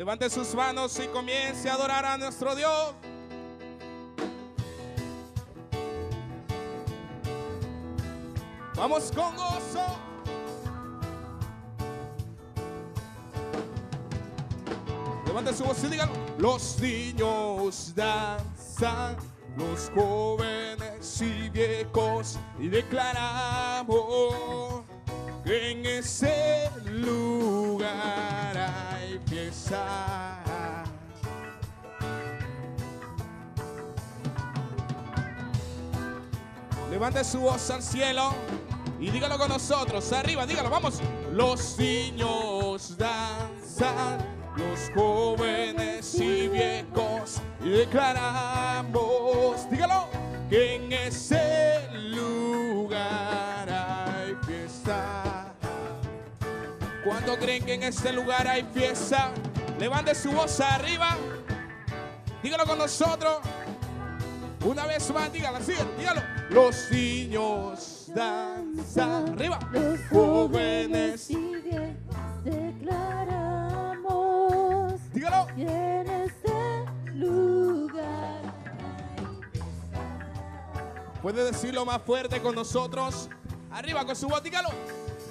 Levante sus manos y comience a adorar a nuestro Dios. Vamos con gozo. Levante su voz y díganlo. Los niños danzan, los jóvenes y viejos, y declaramos que en ese lugar hay fiesta. Levante su voz al cielo y dígalo con nosotros. Arriba, dígalo, vamos. Los niños danzan, los jóvenes y viejos, y declaramos, dígalo, que en ese lugar hay fiesta. ¿Cuánto creen que en este lugar hay fiesta? Levante su voz arriba. Dígalo con nosotros. Una vez más, dígalo así, dígalo. Los niños danzan. Arriba. Los jóvenes y viejos declaramos. Dígalo. Y en este lugar. Puede decirlo más fuerte con nosotros. Arriba con su voz, dígalo.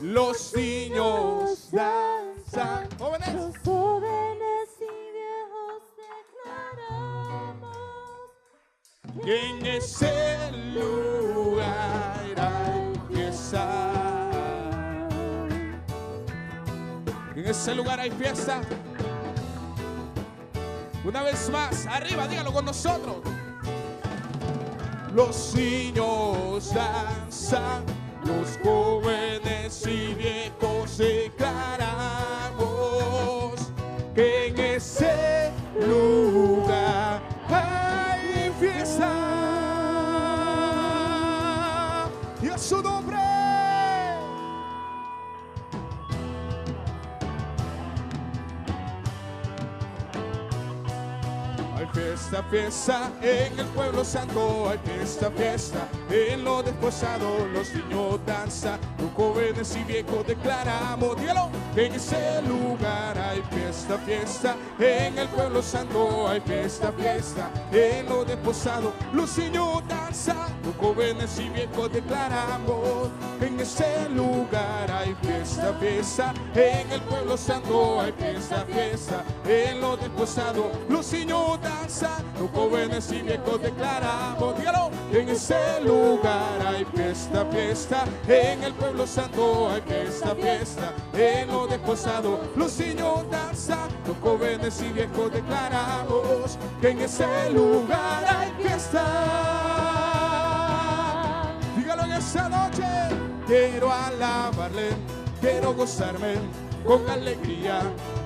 Los niños danzan. Jóvenes. Los jóvenes y viejos declaramos. Y en ese lugar hay fiesta. En ese lugar hay fiesta. Una vez más, arriba, dígalo con nosotros. Los niños danzan, los jóvenes y viejos declaramos que en ese lugar hay fiesta. Y a su nombre. Hay fiesta, fiesta en el pueblo santo. Hay fiesta, fiesta en lo desposado. Los niños danzan, los jóvenes y viejos declaramos. Dígalo, que en ese lugar hay fiesta, fiesta en el pueblo santo. Hay fiesta, fiesta en lo desposado. Los niños danzan, los jóvenes y viejos declaramos. Que en ese lugar hay fiesta, fiesta en el pueblo santo. Hay fiesta, fiesta en lo desposado. Los niños danzan, los jóvenes y viejos declaramos. Dígalo, que en ese lugar hay fiesta, fiesta en el pueblo santo. Hay fiesta, fiesta en lo desposado. Los niños danzan, los jóvenes y viejos declaramos. Que en ese lugar hay fiesta. Dígalo en esa noche. Quiero alabarle, quiero gozarme con alegría,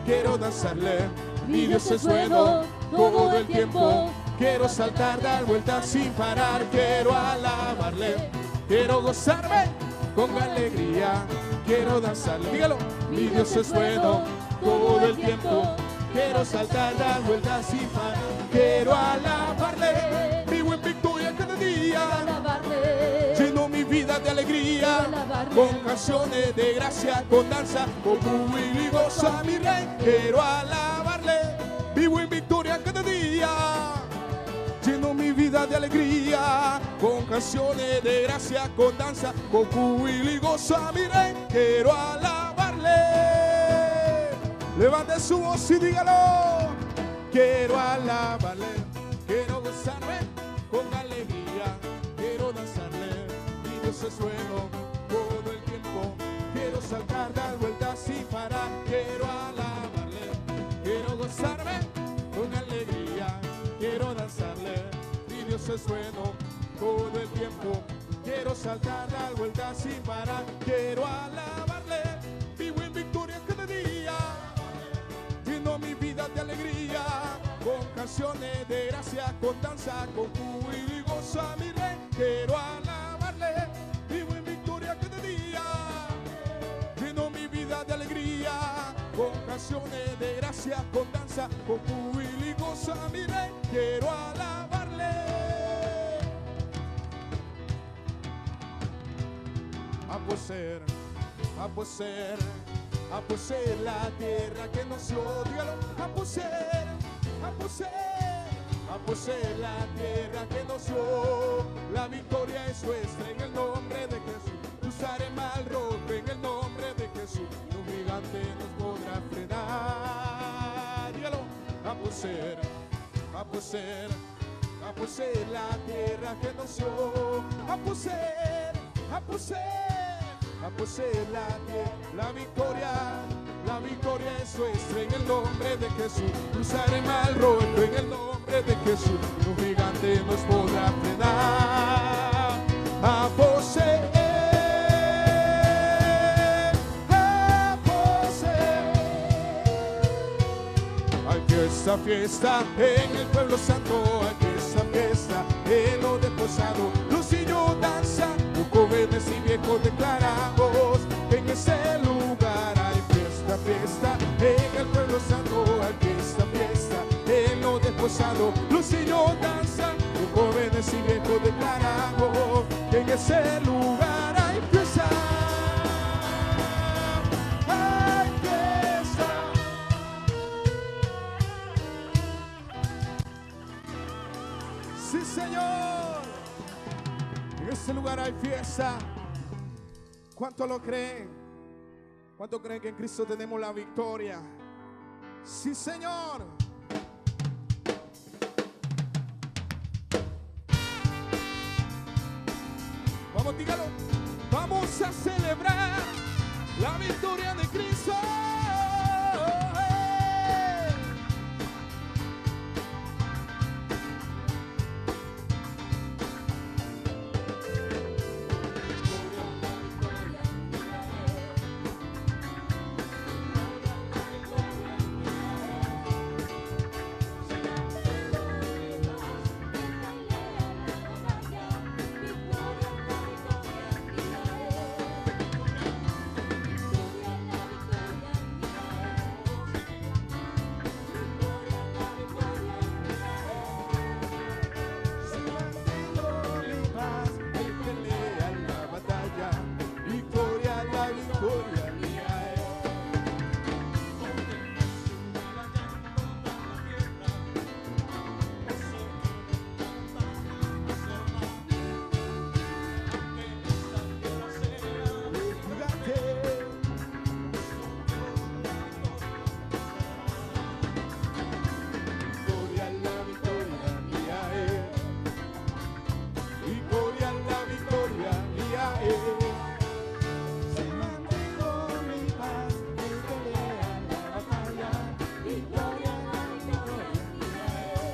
quiero danzarle. Mi Dios es bueno todo el tiempo. Quiero saltar, dar vueltas sin parar. Quiero alabarle, quiero gozarme con alegría, quiero danzarle. Dígalo. Mi Dios es bueno todo el tiempo. Quiero saltar, dar vueltas sin parar. Quiero alabarle, vivo en victoria cada día. Lleno mi vida de alegría, con canciones de gracia, con danza, con júbilo y gozo a mi rey. Quiero alabarle, vivo en victoria cada día. Lleno mi vida de alegría, con canciones de gracia, con danza, con júbilo y gozo a mi rey. Quiero alabarle. Levante su voz y dígalo. Quiero alabarle, quiero gozarme con alegría, quiero danzarle. Mi Dios es bueno todo el tiempo. Quiero saltar, dar vueltas sin parar. Quiero alabarle, quiero gozarme con alegría, quiero danzarle. Mi Dios es bueno todo el tiempo. Quiero saltar, dar vueltas sin parar. Quiero alabarle, vivo en victoria cada día. Lleno mi vida de alegría, con canciones de gracia, con danza, con júbilo y gozo a mi rey. Quiero alabarle, vivo en victoria cada día. Lleno mi vida de alegría, con canciones de gracia, con danza, con júbilo y gozo a mi rey. Quiero alabarle. A poder, a poseer la tierra que nos dio. Dígalo, a poseer, a poseer, a poseer la tierra que nos dio. La victoria es nuestra en el nombre de Jesús. Cruzar el mar rojo en el nombre de Jesús. Y un gigante nos podrá frenar. Dígalo, a poseer, a poseer, a poseer la tierra que nos dio. A poseer, a poseer, a poseer la tierra. La victoria es nuestra en el nombre de Jesús. Cruzar el mar rojo en el nombre de Jesús. Y un gigante nos podrá frenar. A poseer, a poseer. Hay fiesta, fiesta en el pueblo santo. Hay fiesta, fiesta en lo desposado. Luz y yo danza, jóvenes y viejos declaramos que en ese lugar hay fiesta, fiesta en el pueblo santo. Hay fiesta, fiesta en lo desposado. Luz y yo danza, jóvenes y viejos declaramos que en ese lugar hay fiesta. Hay fiesta. Sí, Señor. En este lugar hay fiesta. ¿Cuánto lo creen? ¿Cuánto creen que en Cristo tenemos la victoria? Sí, Señor. Vamos, dígalo. Vamos a celebrar la victoria de Cristo. Victoria, la victoria mía es. Victoria, la victoria mía es. Victoria, la victoria mía es. Si mantengo mi paz en pelea la batalla. Victoria, la victoria mía es.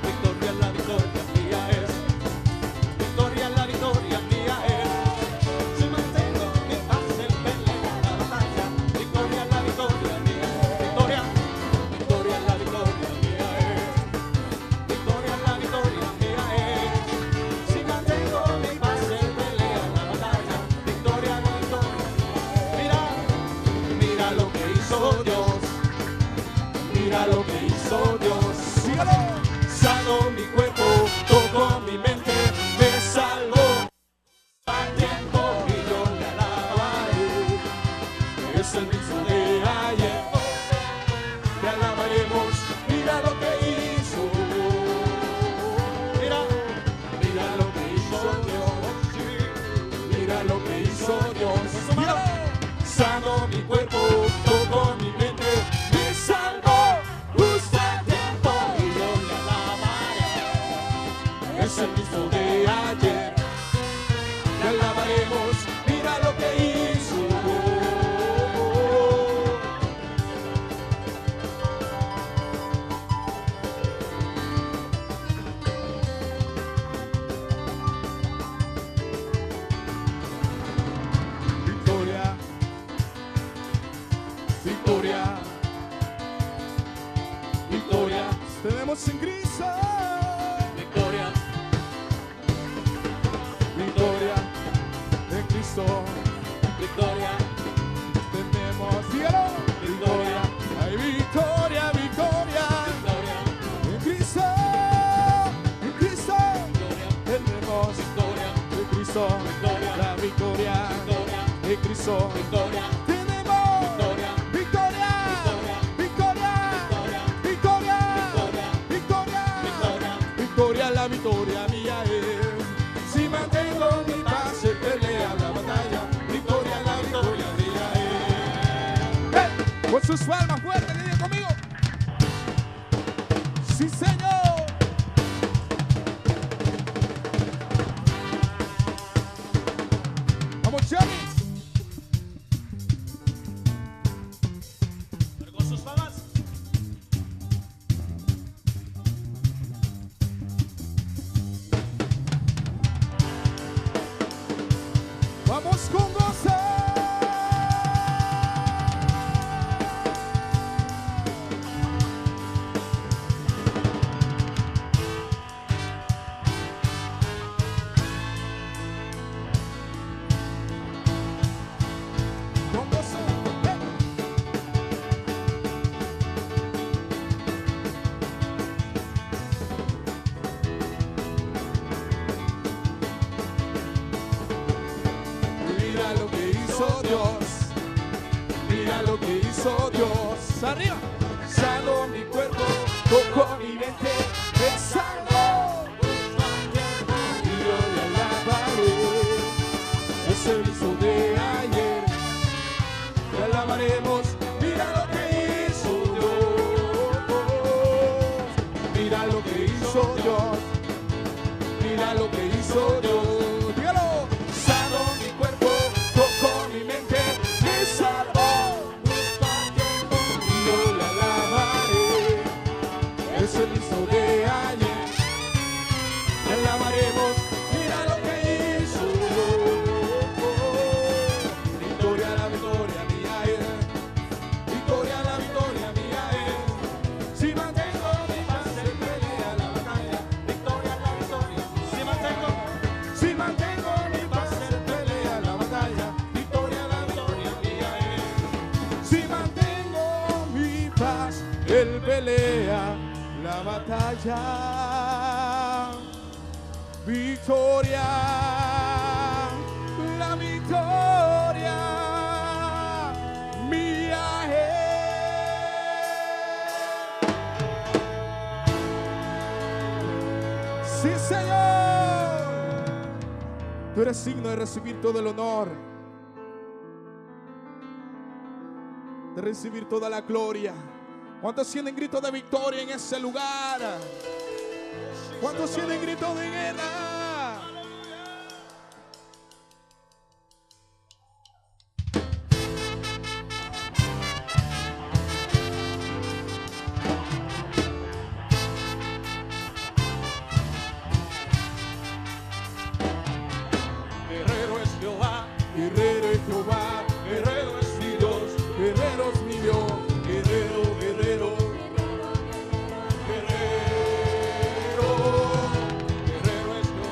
Victoria, victoria, la victoria mía es. Victoria, la victoria mía es. Si mantengo mi paz en pelea la batalla. Victoria, la victoria. Mira, mira lo que hizo Dios. Mira lo que hizo Dios. Sígalo. Sanó mi cuerpo, tocó mi mente, me salvó. es el mismo de ayer. Te alabaremos, mira lo que hizo. Mira lo que hizo Dios. Mira lo que hizo Dios. Míralo. Sanó mi cuerpo, tocó mi mente, me salvó justo a tiempo y yo le alabaré. Es el mismo de ayer. Te alabaremos, mira lo que hizo. Victoria, victoria, victoria tenemos en Cristo. Victoria, Victoria en Cristo. victoria, Tenemos, dígalo, victoria. Hay victoria, victoria victoria, en Cristo. En Cristo tenemos victoria, en Cristo Victoria. la victoria. victoria, En Cristo victoria, tenemos victoria, victoria. Victoria, victoria, victoria, victoria, la victoria mía es. Si mantengo mi paz, se pelea la batalla. Victoria, la victoria mía es. ¡Hey! Con sus palmas fuertes, que digan conmigo. Sí, Señor. Vamos, Chami. pero con sus palmas. Vamos con gozo. Con gozo. Mira lo que hizo Dios. Mira lo que hizo Dios. Arriba. Sanó mi cuerpo, tocó mi mente, me salvó. Y yo le alabaré. Es el mismo de ayer. Le alabaremos. Mira lo que hizo Dios. Mira lo que hizo Dios. Mira lo que hizo Dios. Dígalo. Sanó mi cuerpo, tocó mi mente, me salvó. Y yo le alabaré. Es el mismo de ayer. Le alabaremos. Mira lo que hizo Dios. Victoria, la victoria mía es. Victoria, la victoria mía es. Si mantengo mi paz, se pelea la batalla. Victoria, la victoria. Si mantengo, Si mantengo mi paz, se pelea la batalla. victoria, la victoria mía es. Si mantengo mi paz, él pelea la batalla. Victoria, la victoria mía es. Sí, Señor. Tú eres digno de recibir todo el honor, de recibir toda la gloria. ¿Cuántos tienen grito de victoria en ese lugar? ¿Cuántos tienen grito de guerra? Guerrero es Jehová, Guerrero es Jehová, guerrero es mi Dios, guerrero es mi Dios. Guerrero, guerrero, guerrero, guerrero es Jehová.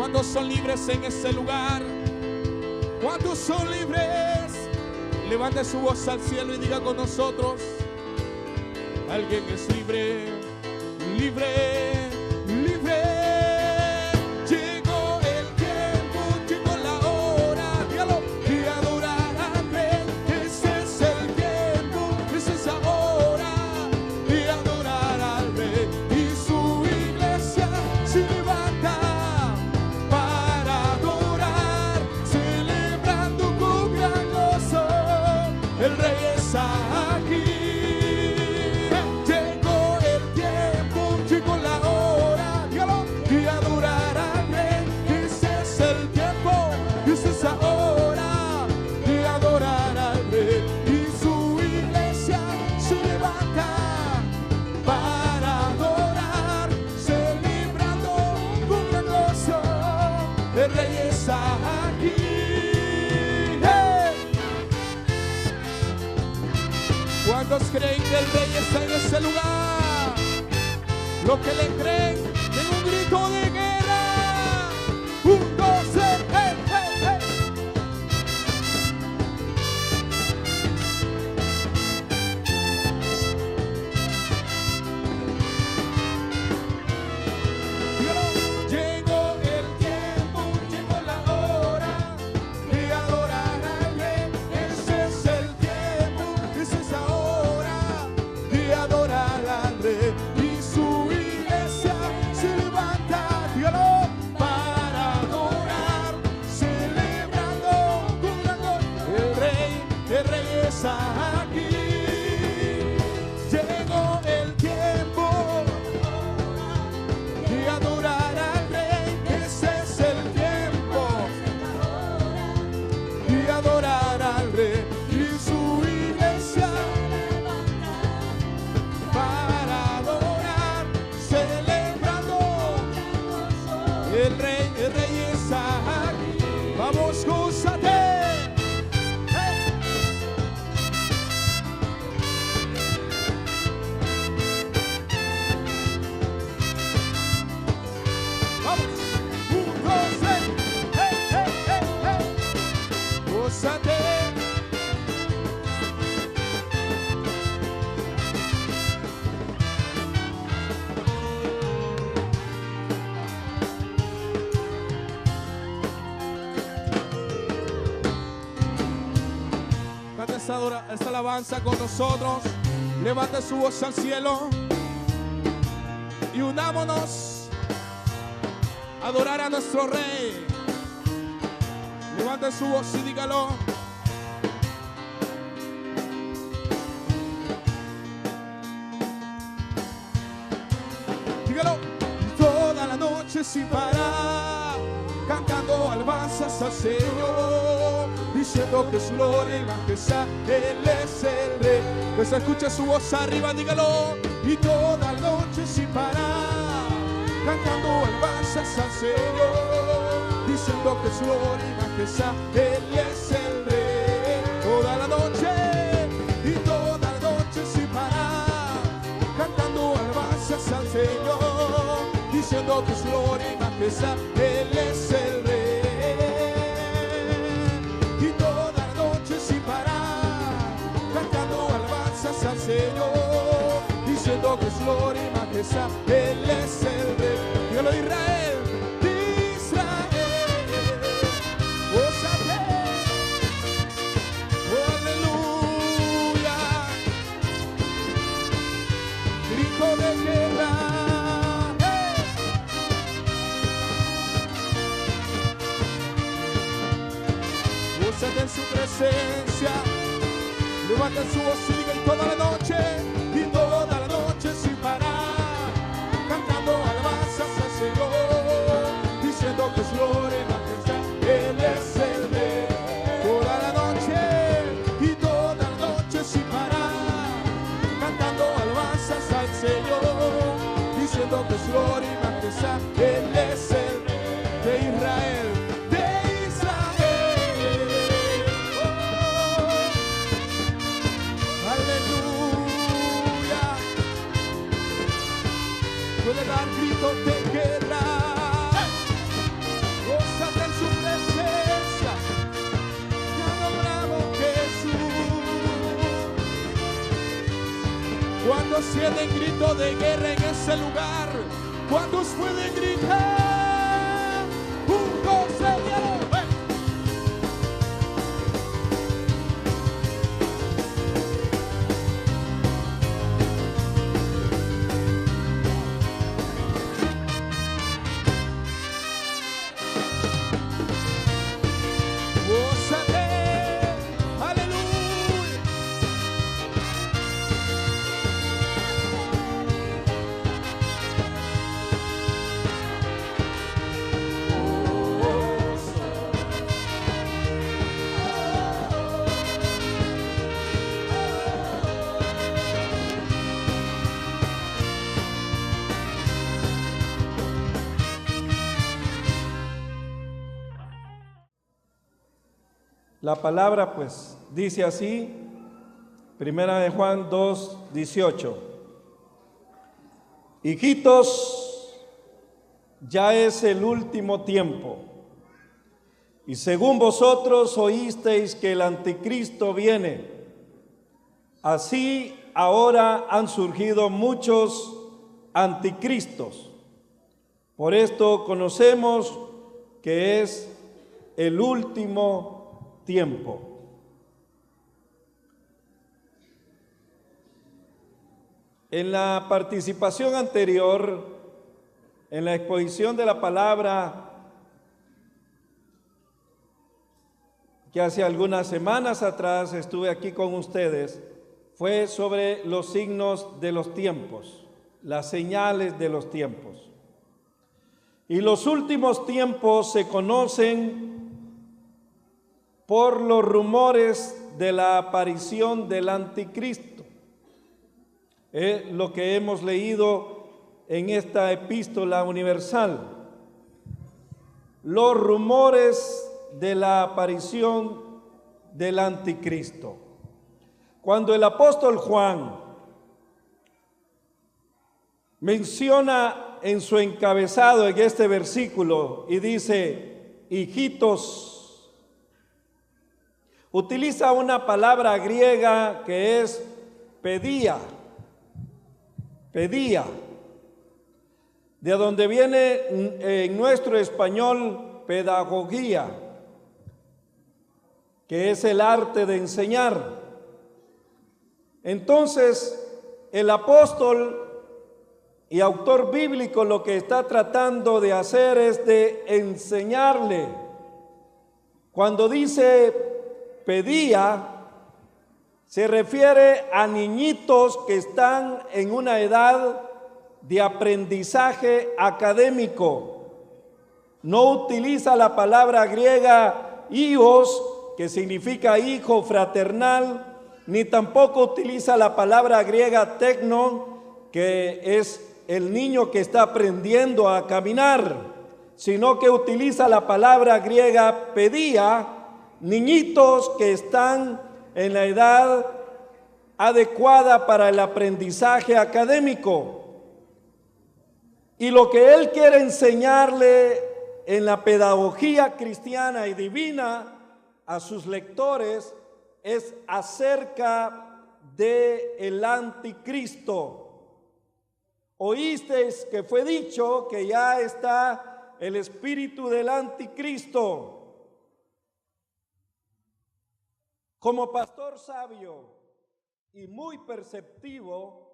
¿Cuántos son libres en ese lugar? ¿Cuántos son libres? Levante su voz al cielo y diga con nosotros: alguien es libre, libre, libre. Llegó el tiempo, llegó la hora, dígalo, de adorar al Rey. Ese es el tiempo, esa es la hora de adorar al Rey. Y su iglesia se levanta para adorar, celebrando con gran gozo. El Rey está aquí. Llegó el tiempo, llegó la hora, dígalo, de adorar al Rey. Ese es el tiempo, esa es la hora de adorar al Rey. Y su iglesia se levanta para adorar, celebrando con gran gozo. El Rey está aquí. ¿Cuántos creen que el Rey está en ese lugar? Los que le creen, den un grito de guerra. 1, 2, 3, hey, hey, hey. Dígalo. Llegó el tiempo, llegó la hora de adorar al Rey. Ese es el tiempo, esa es la hora de adorar al Rey. Y su iglesia se levanta, dígalo, para adorar, celebrando con gran gozo. El Rey está aquí. Llegó el tiempo de adorar al Rey. Ese es el tiempo de adorar al Rey. Y su iglesia para adorar, celebrando. El Rey está aquí. Vamos, gózate. Hey. Vamos. 1, 2, 3. Hey, hey, hey, hey. Gózate. Canta esta alabanza con nosotros. Levante su voz al cielo y unámonos a adorar a nuestro Rey. Levante su voz y dígalo. Dígalo. Toda la noche sin parar, cantando alabanzas al Señor, diciendo que es gloria y majestad, Él es el Rey. Pues escuche su voz arriba, dígalo. Y toda la noche sin parar, cantando alabanzas al Señor, diciendo que es gloria y majestad, Él es el Rey. Toda la noche, y toda la noche sin parar, cantando alabanzas al Señor, diciendo que es gloria y majestad, Él es el Rey. Y toda la noche sin parar, cantando alabanzas al Señor, diciendo que es gloria y majestad, Él es el Rey. Dígalo, Israel, Israel, gózate, oh, aleluya, grito de guerra. Gózate en su presencia, levanta su voz y diga. Y toda la noche sin parar, cantando alabanzas al Señor, diciendo que es gloria y majestad, Él es el Rey. Toda la noche sin parar, cantando alabanzas al Señor, diciendo que es gloria y majestad, Él es el Rey de Israel. Puede dar gritos de guerra. ¿Cuántos tienen grito de guerra en ese lugar? ¿Cuántos pueden gritar? Juntos se dieron. La palabra pues dice así, Primera de Juan 2:18. Hijitos, ya es el último tiempo, y según vosotros oísteis que el anticristo viene, así ahora han surgido muchos anticristos. Por esto conocemos que es el último tiempo. En la participación anterior, en la exposición de la palabra que hace algunas semanas atrás estuve aquí con ustedes, fue sobre los signos de los tiempos, las señales de los tiempos. Y los últimos tiempos se conocen por los rumores de la aparición del anticristo. Es lo que hemos leído en esta epístola universal. Los rumores de la aparición del anticristo. Cuando el apóstol Juan menciona en su encabezado en este versículo y dice, hijitos, utiliza una palabra griega que es pedía, de donde viene en nuestro español pedagogía, que es el arte de enseñar. Entonces, el apóstol y autor bíblico lo que está tratando de hacer es de enseñarle. Cuando dice pedía, se refiere a niñitos que están en una edad de aprendizaje académico. No utiliza la palabra griega hijos, que significa hijo fraternal, ni tampoco utiliza la palabra griega tecno, que es el niño que está aprendiendo a caminar, sino que utiliza la palabra griega pedía, niñitos que están en la edad adecuada para el aprendizaje académico. Y lo que él quiere enseñarle en la pedagogía cristiana y divina a sus lectores es acerca del anticristo. Oísteis que fue dicho que ya está el espíritu del anticristo. Como pastor sabio y muy perceptivo,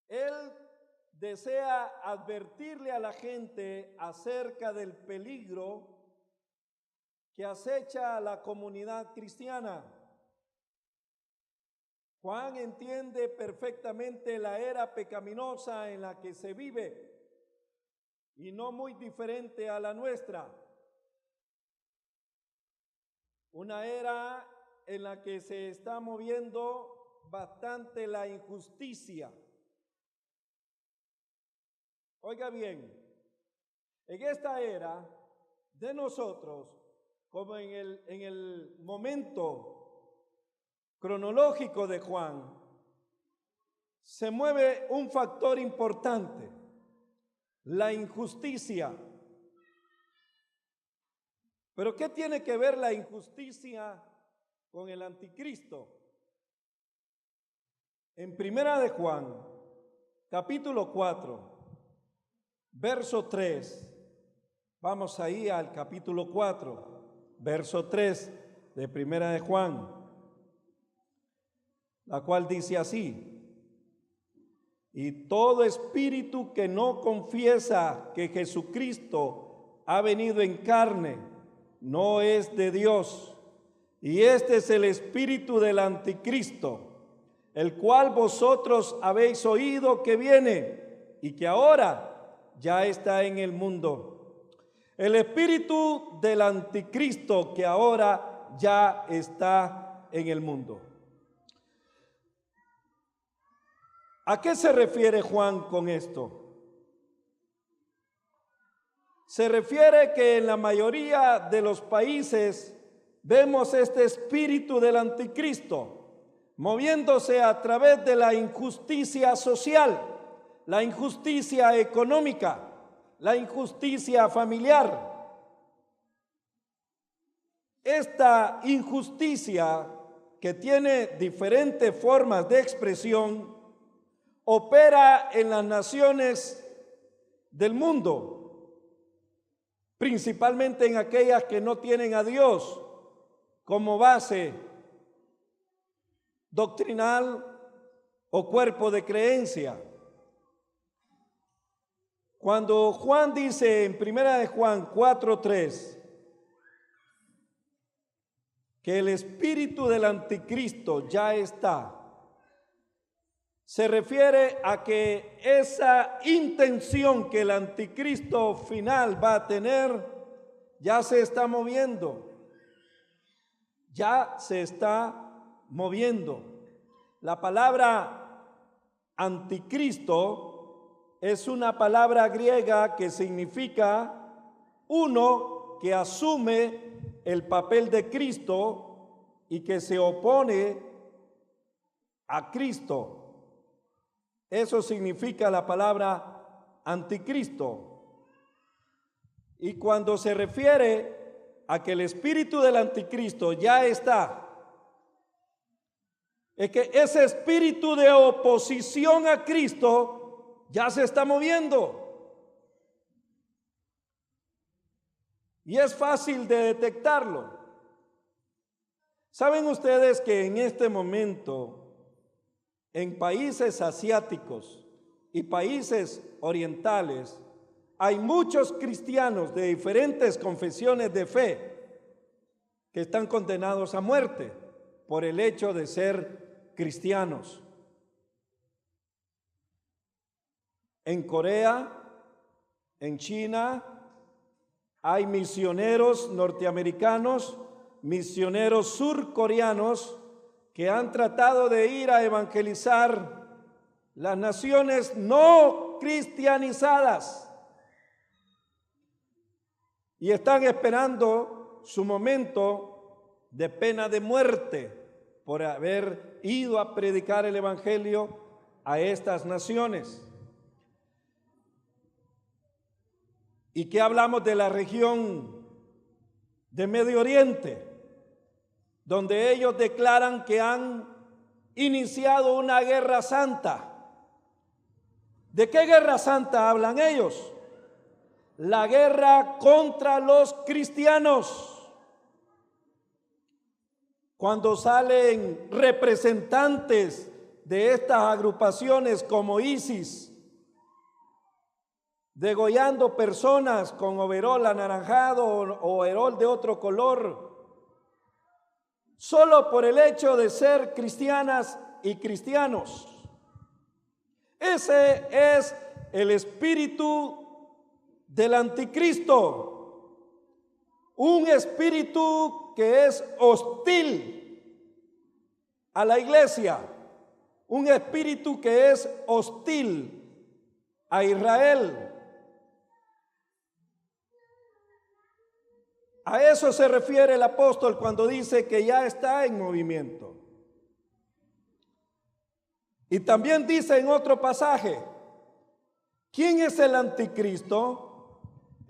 él desea advertirle a la gente acerca del peligro que acecha a la comunidad cristiana. Juan entiende perfectamente la era pecaminosa en la que se vive y no muy diferente a la nuestra. Una era en la que se está moviendo bastante la injusticia. Oiga bien, en esta era de nosotros, como en el momento cronológico de Juan, se mueve un factor importante, la injusticia. ¿Pero qué tiene que ver la injusticia con el anticristo? En Primera de Juan, capítulo 4, verso 3, vamos ahí al capítulo 4, verso 3 de Primera de Juan, la cual dice así: y todo espíritu que no confiesa que Jesucristo ha venido en carne, no es de Dios. Y este es el espíritu del anticristo, el cual vosotros habéis oído que viene y que ahora ya está en el mundo. El espíritu del anticristo que ahora ya está en el mundo. ¿A qué se refiere Juan con esto? Se refiere que en la mayoría de los países vemos este espíritu del anticristo moviéndose a través de la injusticia social, la injusticia económica, la injusticia familiar. Esta injusticia, que tiene diferentes formas de expresión, opera en las naciones del mundo, principalmente en aquellas que no tienen a Dios como base doctrinal o cuerpo de creencia. Cuando Juan dice en Primera de Juan 4:3 que el espíritu del anticristo ya está, se refiere a que esa intención que el anticristo final va a tener ya se está moviendo. Ya se está moviendo. La palabra anticristo es una palabra griega que significa uno que asume el papel de Cristo y que se opone a Cristo. Eso significa la palabra anticristo. Y cuando se refiere a que el espíritu del anticristo ya está, es que ese espíritu de oposición a Cristo ya se está moviendo. Y es fácil de detectarlo. ¿Saben ustedes que en este momento en países asiáticos y países orientales hay muchos cristianos de diferentes confesiones de fe que están condenados a muerte por el hecho de ser cristianos? En Corea, en China, hay misioneros norteamericanos, misioneros surcoreanos que han tratado de ir a evangelizar las naciones no cristianizadas y están esperando su momento de pena de muerte por haber ido a predicar el evangelio a estas naciones. ¿Y qué hablamos de la región de Medio Oriente, donde ellos declaran que han iniciado una guerra santa? ¿De qué guerra santa hablan ellos? La guerra contra los cristianos. Cuando salen representantes de estas agrupaciones como ISIS, degollando personas con overol anaranjado o overol de otro color, solo por el hecho de ser cristianas y cristianos. Ese es el espíritu del anticristo, un espíritu que es hostil a la iglesia, un espíritu que es hostil a Israel. A eso se refiere el apóstol cuando dice que ya está en movimiento. Y también dice en otro pasaje, ¿quién es el anticristo?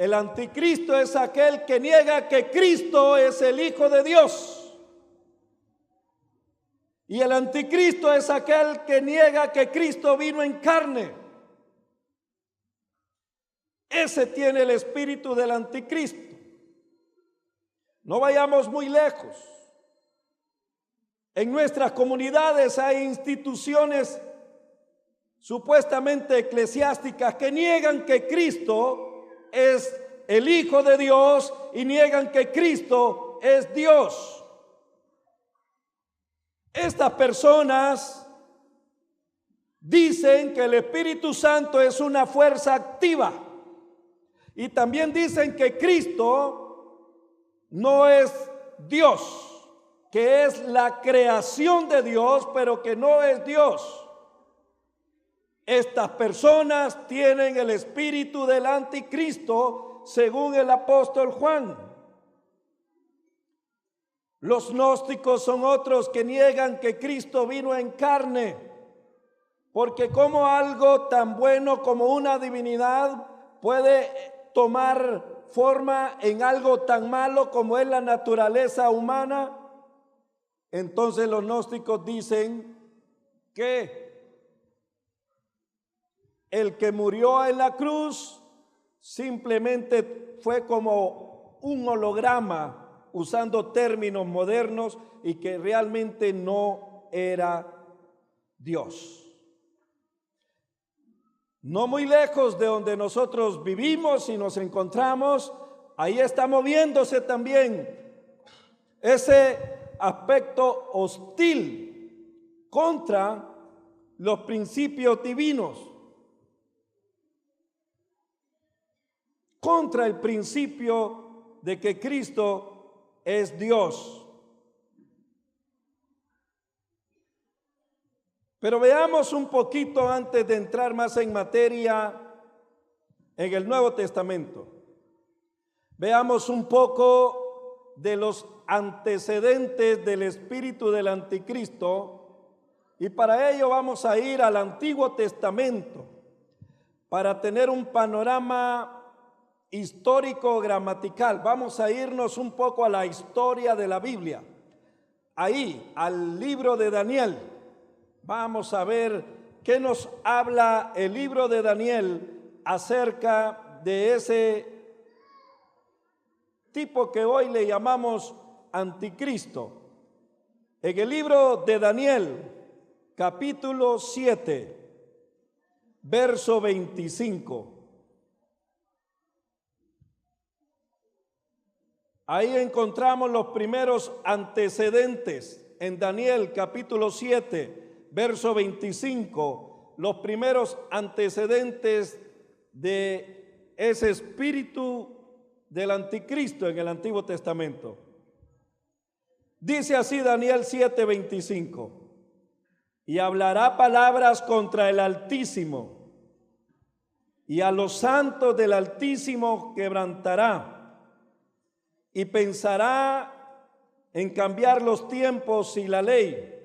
El anticristo es aquel que niega que Cristo es el Hijo de Dios. Y el anticristo es aquel que niega que Cristo vino en carne. Ese tiene el espíritu del anticristo. No vayamos muy lejos. En nuestras comunidades hay instituciones supuestamente eclesiásticas que niegan que Cristo es el Hijo de Dios y niegan que Cristo es Dios. Estas personas dicen que el Espíritu Santo es una fuerza activa y también dicen que Cristo no es Dios, que es la creación de Dios, pero que no es Dios. Estas personas tienen el espíritu del anticristo, según el apóstol Juan. Los gnósticos son otros que niegan que Cristo vino en carne, porque como algo tan bueno como una divinidad puede tomar forma en algo tan malo como es la naturaleza humana. Entonces los gnósticos dicen que el que murió en la cruz simplemente fue como un holograma, usando términos modernos, y que realmente no era Dios. No muy lejos de donde nosotros vivimos y nos encontramos, ahí está moviéndose también ese aspecto hostil contra los principios divinos, contra el principio de que Cristo es Dios. Pero veamos un poquito, antes de entrar más en materia, en el Nuevo Testamento. Veamos un poco de los antecedentes del espíritu del anticristo, y para ello vamos a ir al Antiguo Testamento para tener un panorama histórico gramatical. Vamos a irnos un poco a la historia de la Biblia, ahí al libro de Daniel. Vamos a ver qué nos habla el libro de Daniel acerca de ese tipo que hoy le llamamos anticristo. En el libro de Daniel, capítulo 7, verso 25. Ahí encontramos los primeros antecedentes. En Daniel, capítulo 7, verso 25, los primeros antecedentes de ese espíritu del anticristo en el Antiguo Testamento. Dice así Daniel 7:25: y hablará palabras contra el Altísimo, y a los santos del Altísimo quebrantará, y pensará en cambiar los tiempos y la ley,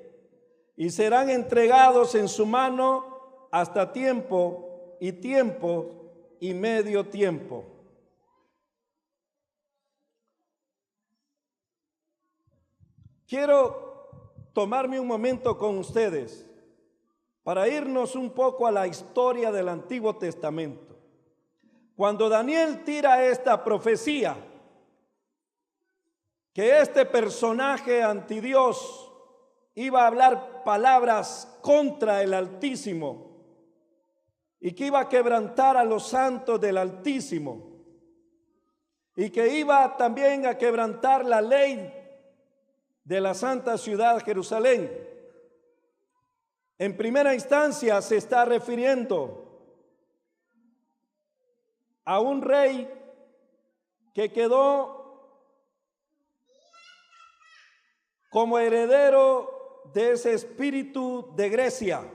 y serán entregados en su mano hasta tiempo y medio tiempo. Quiero tomarme un momento con ustedes para irnos un poco a la historia del Antiguo Testamento. Cuando Daniel tira esta profecía, que este personaje antidios iba a hablar palabras contra el Altísimo y que iba a quebrantar a los santos del Altísimo y que iba también a quebrantar la ley de la santa ciudad Jerusalén. En primera instancia se está refiriendo a un rey que quedó como heredero de ese espíritu de Grecia.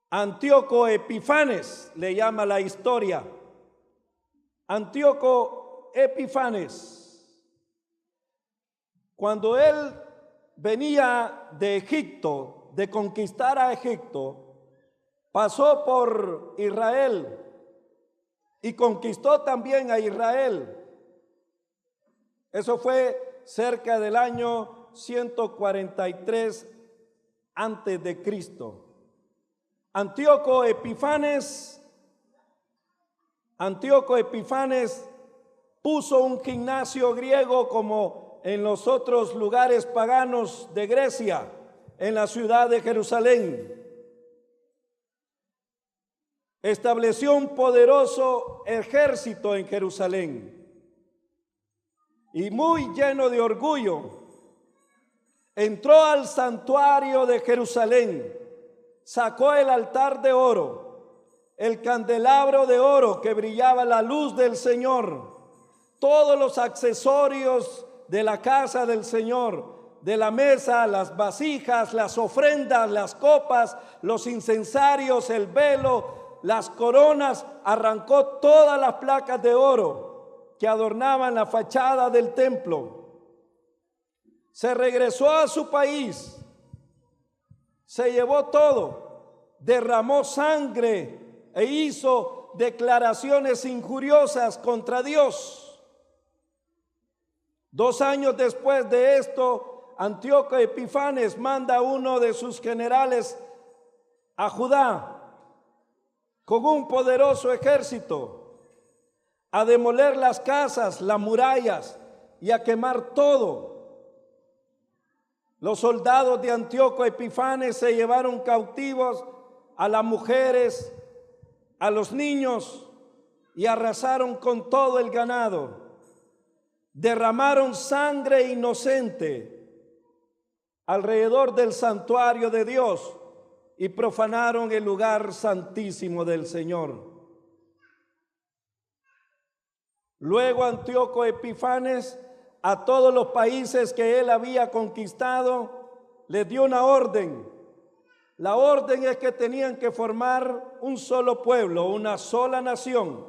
Antíoco Epifanes le llama la historia. Antíoco Epifanes, cuando él venía de Egipto, de conquistar a Egipto, pasó por Israel y conquistó también a Israel. Eso fue cerca del año 143 antes de Cristo. Antíoco Epifanes puso un gimnasio griego como en los otros lugares paganos de Grecia, en la ciudad de Jerusalén. Estableció un poderoso ejército en Jerusalén y muy lleno de orgullo, entró al santuario de Jerusalén, sacó el altar de oro, el candelabro de oro que brillaba la luz del Señor, todos los accesorios de la casa del Señor, de la mesa, las vasijas, las ofrendas, las copas, los incensarios, el velo, las coronas, arrancó todas las placas de oro que adornaban la fachada del templo. Se regresó a su país, se llevó todo, derramó sangre e hizo declaraciones injuriosas contra Dios. 2 años después de esto, Antíoco Epifanes manda a uno de sus generales a Judá con un poderoso ejército a demoler las casas, las murallas y a quemar todo. Los soldados de Antíoco Epifanes se llevaron cautivos a las mujeres, a los niños y arrasaron con todo el ganado. Derramaron sangre inocente alrededor del santuario de Dios y profanaron el lugar santísimo del Señor. Luego Antíoco Epifanes a todos los países que él había conquistado les dio una orden. La orden es que tenían que formar un solo pueblo, una sola nación,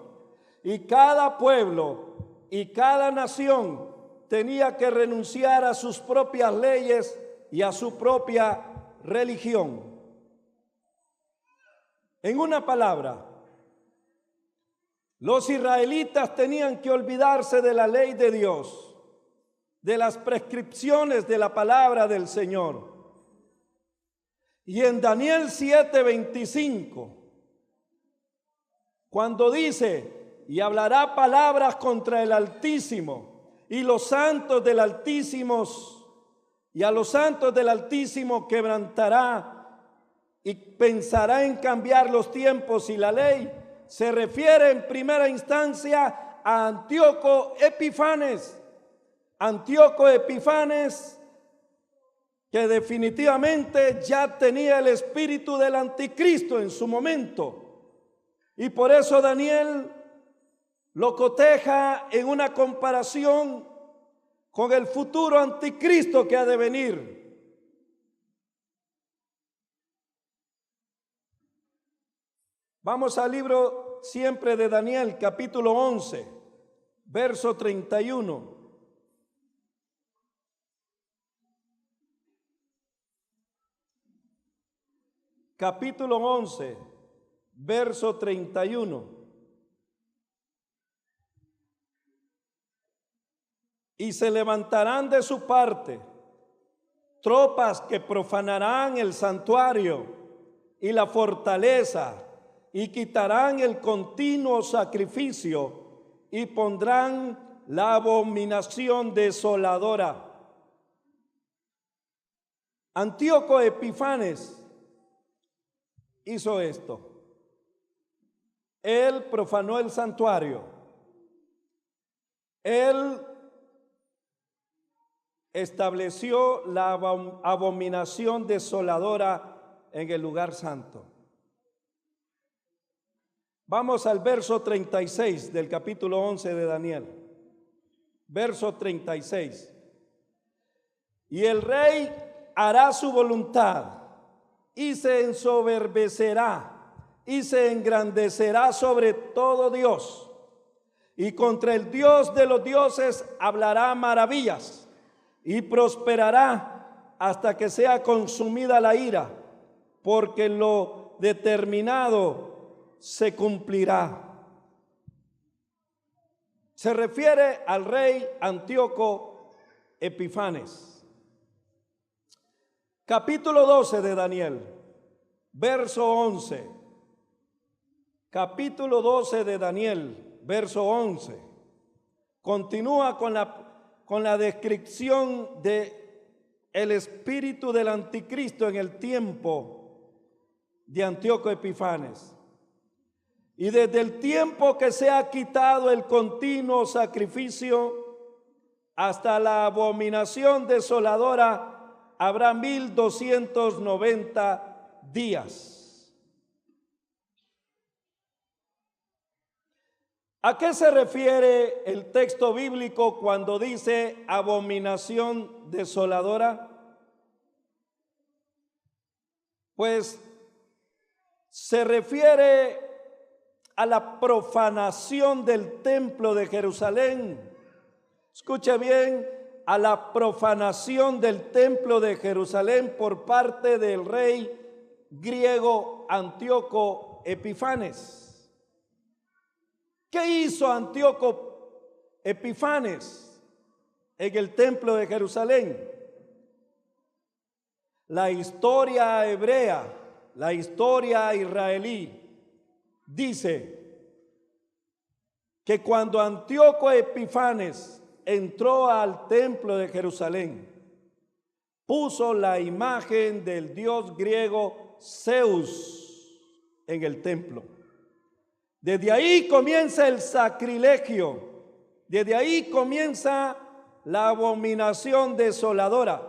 y cada pueblo y cada nación tenía que renunciar a sus propias leyes y a su propia religión. En una palabra, los israelitas tenían que olvidarse de la ley de Dios, de las prescripciones de la palabra del Señor. Y en Daniel 7:25, cuando dice, y hablará palabras contra el Altísimo, y los santos del Altísimo, y a los santos del Altísimo quebrantará, y pensará en cambiar los tiempos y la ley, se refiere en primera instancia a Antíoco Epifanes. Antíoco Epifanes, que definitivamente ya tenía el espíritu del anticristo en su momento. Y por eso Daniel lo coteja en una comparación con el futuro anticristo que ha de venir. Vamos al libro siempre de Daniel, capítulo 11, verso 31. Capítulo 11, verso 31. Y se levantarán de su parte tropas que profanarán el santuario y la fortaleza, y quitarán el continuo sacrificio y pondrán la abominación desoladora. Antíoco Epifanes hizo esto. Él profanó el santuario. Él estableció la abominación desoladora en el lugar santo. Vamos al verso 36 del capítulo 11 de Daniel. Verso 36. Y el rey hará su voluntad y se ensoberbecerá y se engrandecerá sobre todo Dios, y contra el Dios de los dioses hablará maravillas y prosperará hasta que sea consumida la ira, porque lo determinado se cumplirá. Se refiere al rey Antíoco Epifanes. Capítulo 12 de Daniel, verso 11. Capítulo 12 de Daniel, verso 11. Continúa con la descripción de el espíritu del anticristo en el tiempo de Antíoco Epifanes. Y desde el tiempo que se ha quitado el continuo sacrificio hasta la abominación desoladora, habrá 1290 días. ¿A qué se refiere el texto bíblico cuando dice abominación desoladora? Pues se refiere a la profanación del templo de Jerusalén. Escuche bien, a la profanación del templo de Jerusalén por parte del rey griego Antíoco Epifanes. ¿Qué hizo Antíoco Epifanes en el templo de Jerusalén? La historia hebrea, la historia israelí, dice que cuando Antíoco Epifanes entró al templo de Jerusalén, puso la imagen del dios griego Zeus en el templo. Desde ahí comienza el sacrilegio, desde ahí comienza la abominación desoladora,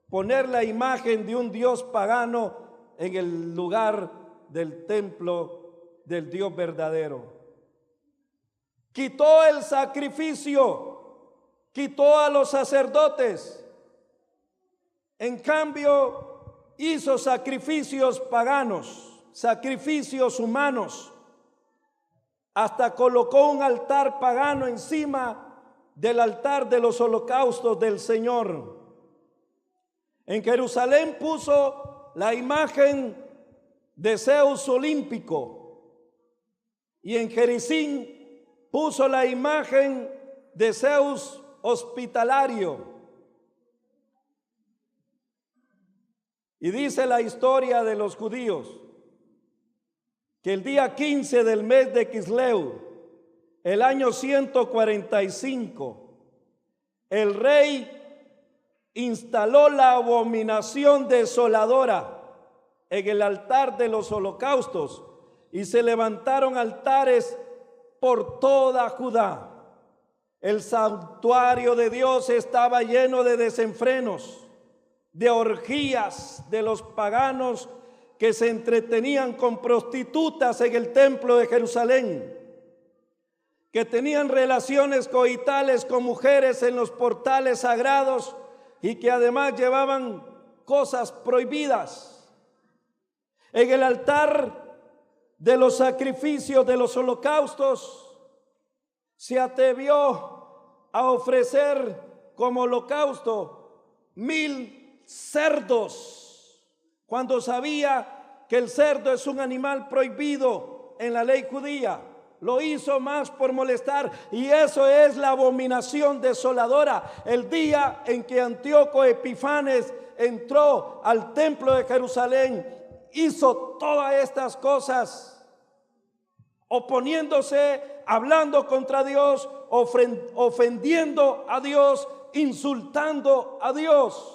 poner la imagen de un dios pagano en el lugar del templo del Dios verdadero. Quitó el sacrificio, quitó a los sacerdotes, en cambio hizo sacrificios paganos, sacrificios humanos, hasta colocó un altar pagano encima del altar de los holocaustos del Señor. En Jerusalén puso la imagen de Zeus olímpico y en Jericín puso la imagen de Zeus hospitalario. Y dice la historia de los judíos que el día 15 del mes de Quisleu, el año 145, el rey instaló la abominación desoladora en el altar de los holocaustos y se levantaron altares por toda Judá. El santuario de Dios estaba lleno de desenfrenos, de orgías de los paganos que se entretenían con prostitutas en el templo de Jerusalén, que tenían relaciones coitales con mujeres en los portales sagrados y que además llevaban cosas prohibidas. En el altar de los sacrificios de los holocaustos se atrevió a ofrecer como holocausto 1000 cerdos, cuando sabía que el cerdo es un animal prohibido en la ley judía. Lo hizo más por molestar, y eso es la abominación desoladora. El día en que Antíoco Epifanes entró al templo de Jerusalén, hizo todas estas cosas, oponiéndose, hablando contra Dios, ofendiendo a Dios, insultando a Dios.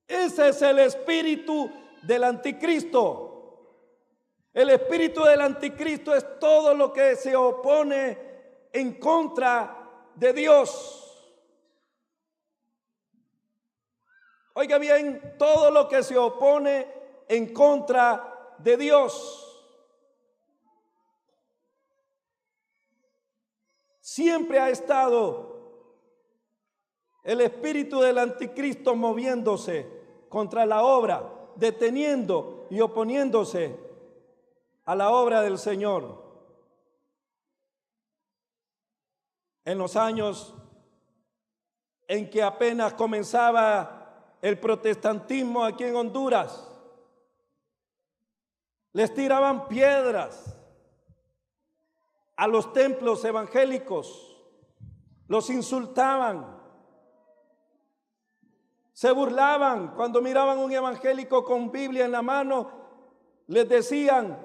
Ese es el espíritu del anticristo. El espíritu del anticristo es todo lo que se opone en contra de Dios. Oiga bien, todo lo que se opone en contra de Dios. Siempre ha estado el espíritu del anticristo moviéndose contra la obra, deteniendo y oponiéndose a la obra del Señor. En los años en que apenas comenzaba el protestantismo aquí en Honduras, les tiraban piedras a los templos evangélicos, los insultaban, Se burlaban cuando miraban un evangélico con Biblia en la mano. Les decían: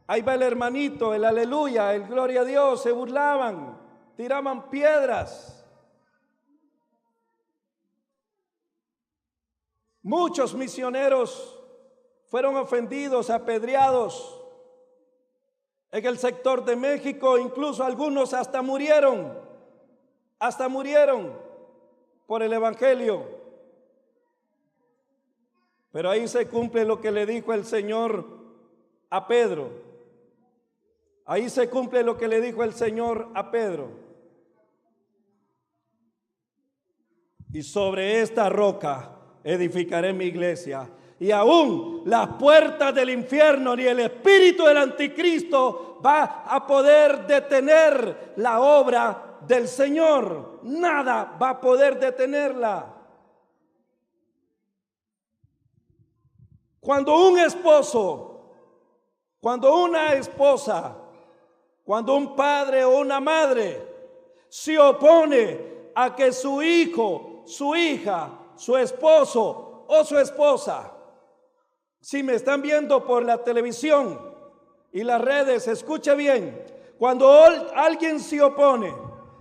ahí va el hermanito, el aleluya, el gloria a Dios. Se burlaban, tiraban piedras. Muchos misioneros fueron ofendidos, apedreados. En el sector de México, incluso algunos hasta murieron por el evangelio. Pero ahí se cumple lo que le dijo el Señor a Pedro. Ahí se cumple lo que le dijo el Señor a Pedro. Y sobre esta roca edificaré mi iglesia. Y aún las puertas del infierno ni el espíritu del anticristo va a poder detener la obra del Señor. Nada va a poder detenerla. Cuando un esposo, cuando una esposa, cuando un padre o una madre se opone a que su hijo, su hija, su esposo o su esposa, si me están viendo por la televisión y las redes, escuche bien, cuando alguien se opone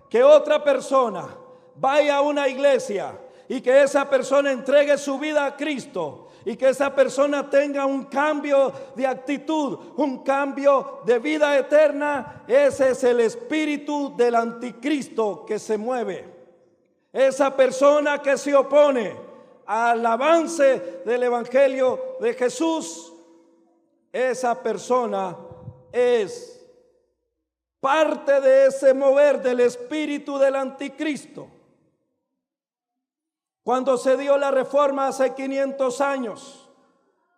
que otra persona vaya a una iglesia y que esa persona entregue su vida a Cristo, y que esa persona tenga un cambio de actitud, un cambio de vida eterna, ese es el espíritu del anticristo que se mueve. Esa persona que se opone al avance del evangelio de Jesús, esa persona es parte de ese mover del espíritu del anticristo. Cuando se dio la reforma hace 500 años,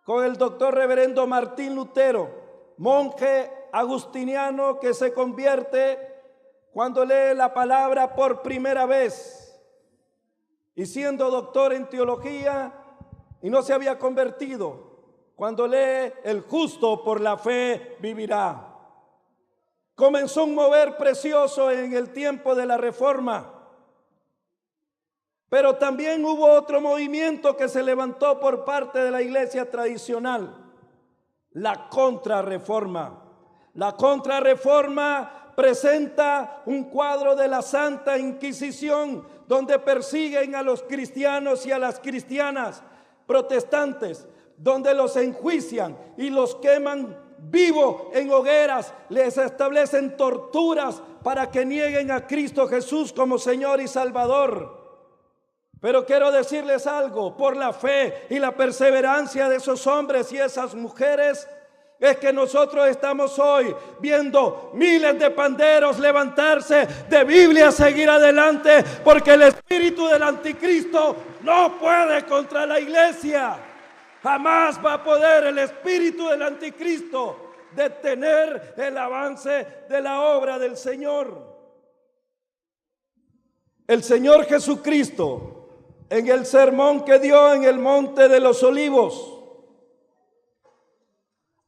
con el doctor reverendo Martín Lutero, monje agustiniano que se convierte cuando lee la palabra por primera vez, y siendo doctor en teología, y no se había convertido, cuando lee: el justo por la fe vivirá. Comenzó un mover precioso en el tiempo de la reforma. Pero también hubo otro movimiento que se levantó por parte de la iglesia tradicional: la contrarreforma. La contrarreforma presenta un cuadro de la Santa Inquisición, donde persiguen a los cristianos y a las cristianas protestantes, donde los enjuician y los queman vivo en hogueras, les establecen torturas para que nieguen a Cristo Jesús como Señor y Salvador. Pero quiero decirles algo: por la fe y la perseverancia de esos hombres y esas mujeres, es que nosotros estamos hoy viendo miles de panderos levantarse, de Biblia seguir adelante, porque el espíritu del anticristo no puede contra la iglesia. Jamás va a poder el espíritu del anticristo detener el avance de la obra del Señor. El Señor Jesucristo, en el sermón que dio en el Monte de los Olivos,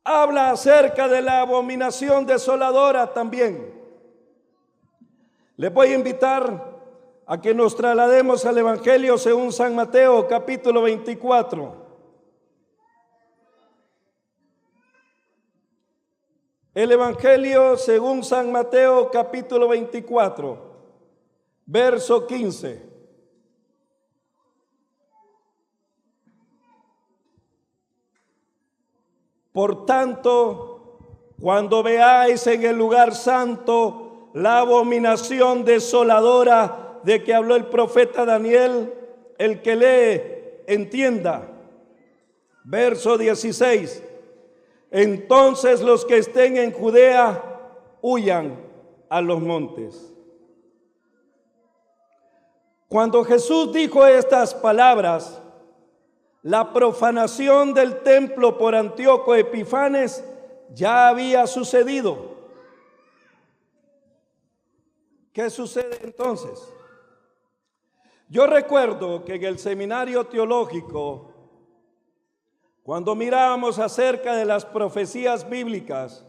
habla acerca de la abominación desoladora también. Les voy a invitar a que nos traslademos al Evangelio según San Mateo, capítulo 24. El Evangelio según San Mateo, capítulo 24, verso 15. Por tanto, cuando veáis en el lugar santo la abominación desoladora de que habló el profeta Daniel, el que lee, entienda. Verso 16. Entonces los que estén en Judea huyan a los montes. Cuando Jesús dijo estas palabras, la profanación del templo por Antíoco Epifanes ya había sucedido. ¿Qué sucede entonces? Yo recuerdo que en el seminario teológico, cuando mirábamos acerca de las profecías bíblicas,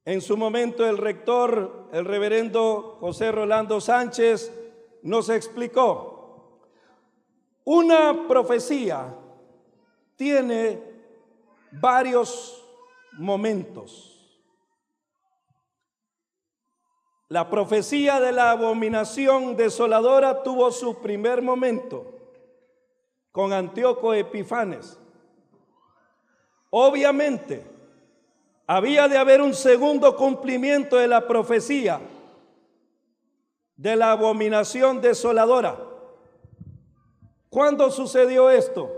en su momento el rector, el reverendo José Rolando Sánchez, nos explicó: Una profecía tiene varios momentos. La profecía de la abominación desoladora tuvo su primer momento con Antíoco Epifanes. Obviamente, había de haber un segundo cumplimiento de la profecía de la abominación desoladora. ¿Cuándo sucedió esto?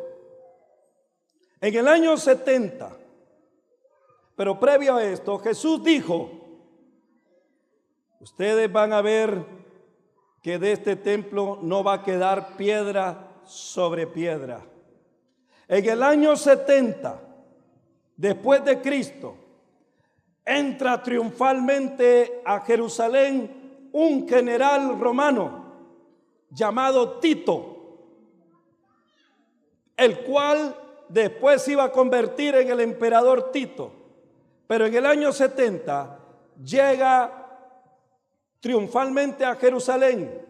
En el año 70. Pero previo a esto, Jesús dijo: ustedes van a ver que de este templo no va a quedar piedra sobre piedra. En el año 70, después de Cristo, entra triunfalmente a Jerusalén un general romano llamado Tito, el cual después se iba a convertir en el emperador Tito. Pero en el año 70 llega triunfalmente a Jerusalén,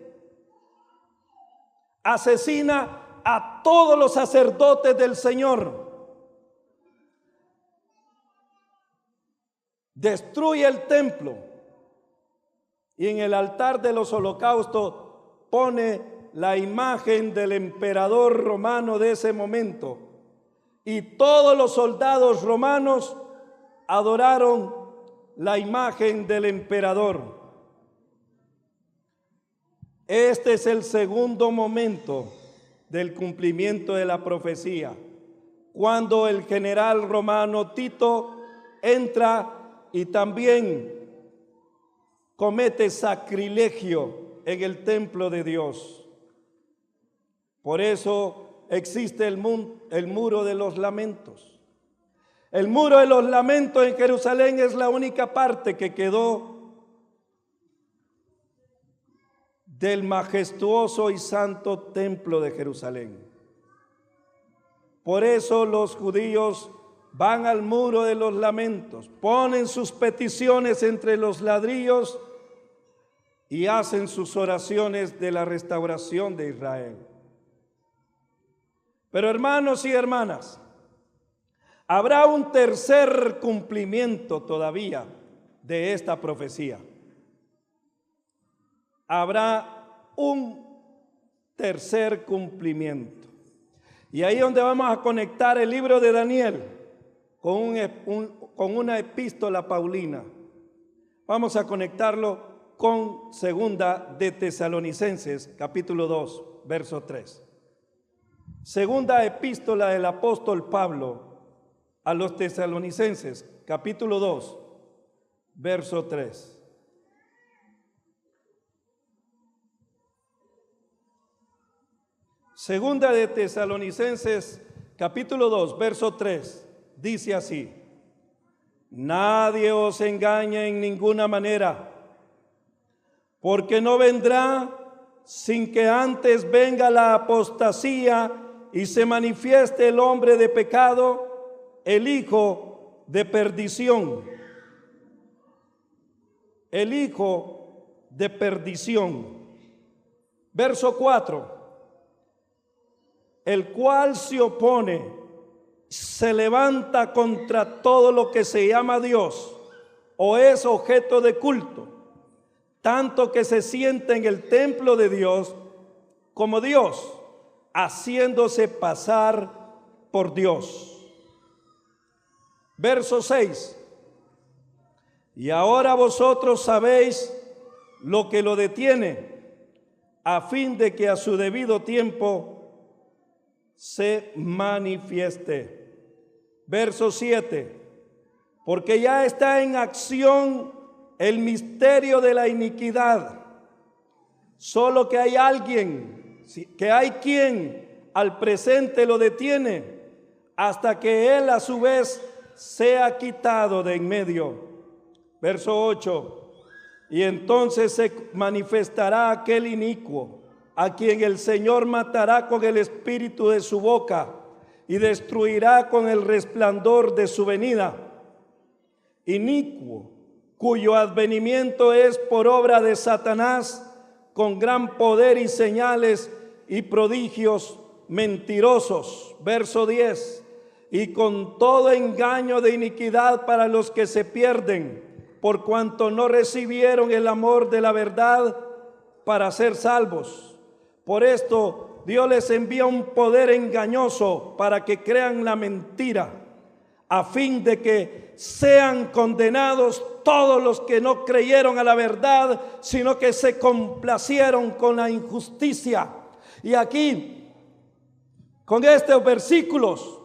asesina a todos los sacerdotes del Señor, destruye el templo y en el altar de los holocaustos pone la imagen del emperador romano de ese momento, y todos los soldados romanos adoraron la imagen del emperador. Este es el segundo momento del cumplimiento de la profecía, cuando el general romano Tito entra y también comete sacrilegio en el templo de Dios. Por eso existe el muro de los lamentos. El muro de los lamentos en Jerusalén es la única parte que quedó del majestuoso y santo templo de Jerusalén. Por eso los judíos van al muro de los lamentos, ponen sus peticiones entre los ladrillos y hacen sus oraciones de la restauración de Israel. Pero hermanos y hermanas, habrá un tercer cumplimiento todavía de esta profecía. Habrá un tercer cumplimiento. Y ahí es donde vamos a conectar el libro de Daniel con una epístola paulina. Vamos a conectarlo con segunda de Tesalonicenses, capítulo 2, verso 3. Segunda epístola del apóstol Pablo a los Tesalonicenses, capítulo 2, verso 3. Segunda de Tesalonicenses, capítulo 2, verso 3, dice así: nadie os engañe en ninguna manera, porque no vendrá sin que antes venga la apostasía y se manifieste el hombre de pecado, el hijo de perdición. El hijo de perdición. Verso 4. El cual se opone, se levanta contra todo lo que se llama Dios o es objeto de culto, tanto que se sienta en el templo de Dios como Dios, haciéndose pasar por Dios. Verso 6. Y ahora vosotros sabéis lo que lo detiene, a fin de que a su debido tiempo se manifieste. Verso 7. Porque ya está en acción el misterio de la iniquidad, solo que hay quien al presente lo detiene, hasta que él a su vez sea quitado de en medio. Verso 8. Y entonces se manifestará aquel inicuo, a quien el Señor matará con el espíritu de su boca y destruirá con el resplandor de su venida. Inicuo, cuyo advenimiento es por obra de Satanás, con gran poder y señales y prodigios mentirosos. Verso 10. Y con todo engaño de iniquidad para los que se pierden, por cuanto no recibieron el amor de la verdad para ser salvos. Por esto Dios les envía un poder engañoso para que crean la mentira, a fin de que sean condenados todos los que no creyeron a la verdad, sino que se complacieron con la injusticia. Y aquí, con estos versículos,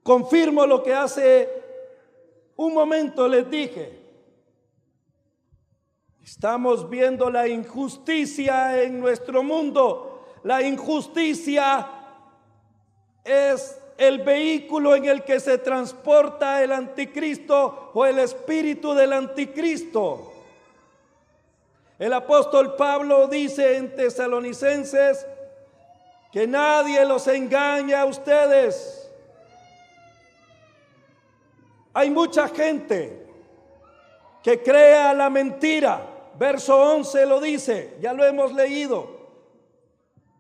confirmo lo que hace un momento les dije. Estamos viendo la injusticia en nuestro mundo. La injusticia es el vehículo en el que se transporta el anticristo o el espíritu del anticristo. El apóstol Pablo dice en Tesalonicenses que nadie los engañe a ustedes. Hay mucha gente que crea la mentira. Verso 11 lo dice, ya lo hemos leído.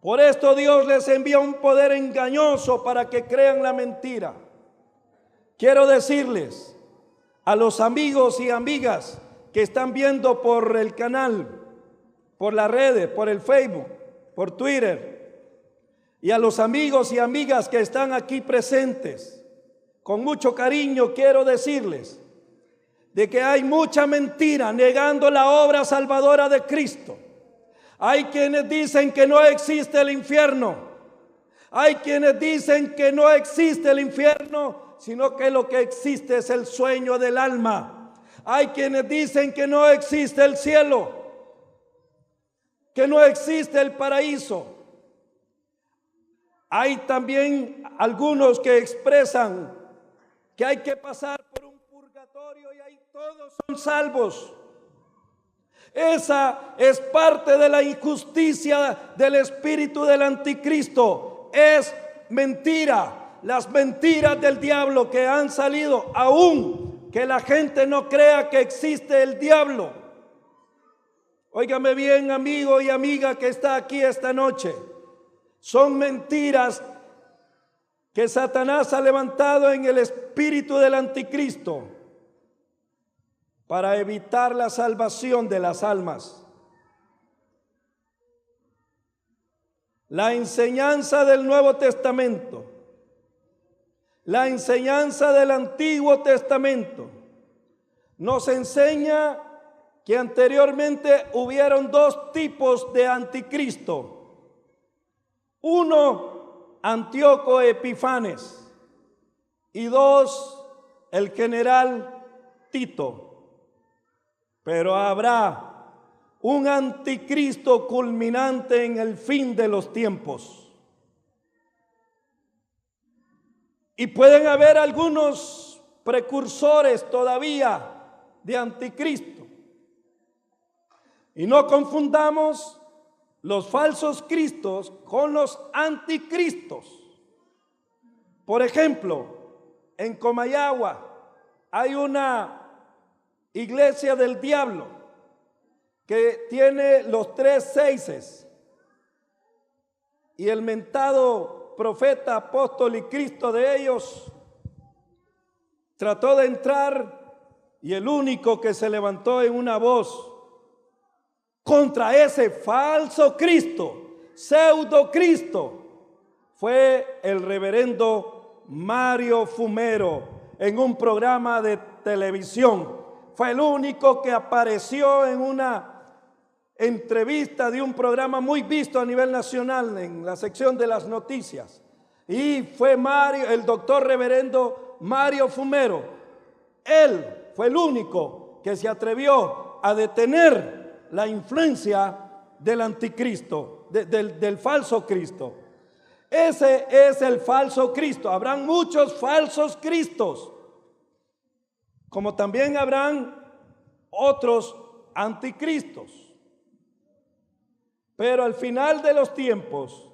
Por esto Dios les envía un poder engañoso para que crean la mentira. Quiero decirles a los amigos y amigas que están viendo por el canal, por las redes, por el Facebook, por Twitter, y a los amigos y amigas que están aquí presentes, con mucho cariño quiero decirles de que hay mucha mentira negando la obra salvadora de Cristo. Hay quienes dicen que no existe el infierno. Hay quienes dicen que no existe el infierno, sino que lo que existe es el sueño del alma. Hay quienes dicen que no existe el cielo, que no existe el paraíso. Hay también algunos que expresan que hay que pasar por un purgatorio y ahí todos son salvos. Esa es parte de la injusticia del espíritu del anticristo. Es mentira, las mentiras del diablo que han salido, aún que la gente no crea que existe el diablo. Óigame bien, amigo y amiga que está aquí esta noche. Son mentiras que Satanás ha levantado en el espíritu del anticristo para evitar la salvación de las almas. La enseñanza del Nuevo Testamento, la enseñanza del Antiguo Testamento nos enseña que anteriormente hubieron dos tipos de anticristo. Uno, Antíoco Epifanes, y dos, el general Tito. Pero habrá un anticristo culminante en el fin de los tiempos. Y pueden haber algunos precursores todavía de anticristo. Y no confundamos los falsos cristos con los anticristos. Por ejemplo, en Comayagua hay una iglesia del diablo que tiene los 3 seises, y el mentado profeta, apóstol y Cristo de ellos trató de entrar, y el único que se levantó en una voz contra ese falso Cristo, pseudo Cristo, fue el reverendo Mario Fumero en un programa de televisión. Fue el único que apareció en una entrevista de un programa muy visto a nivel nacional en la sección de las noticias. Y fue el doctor reverendo Mario Fumero. Él fue el único que se atrevió a detener la influencia del anticristo, del falso Cristo. Ese es el falso Cristo. Habrán muchos falsos cristos, como también habrán otros anticristos. Pero al final de los tiempos,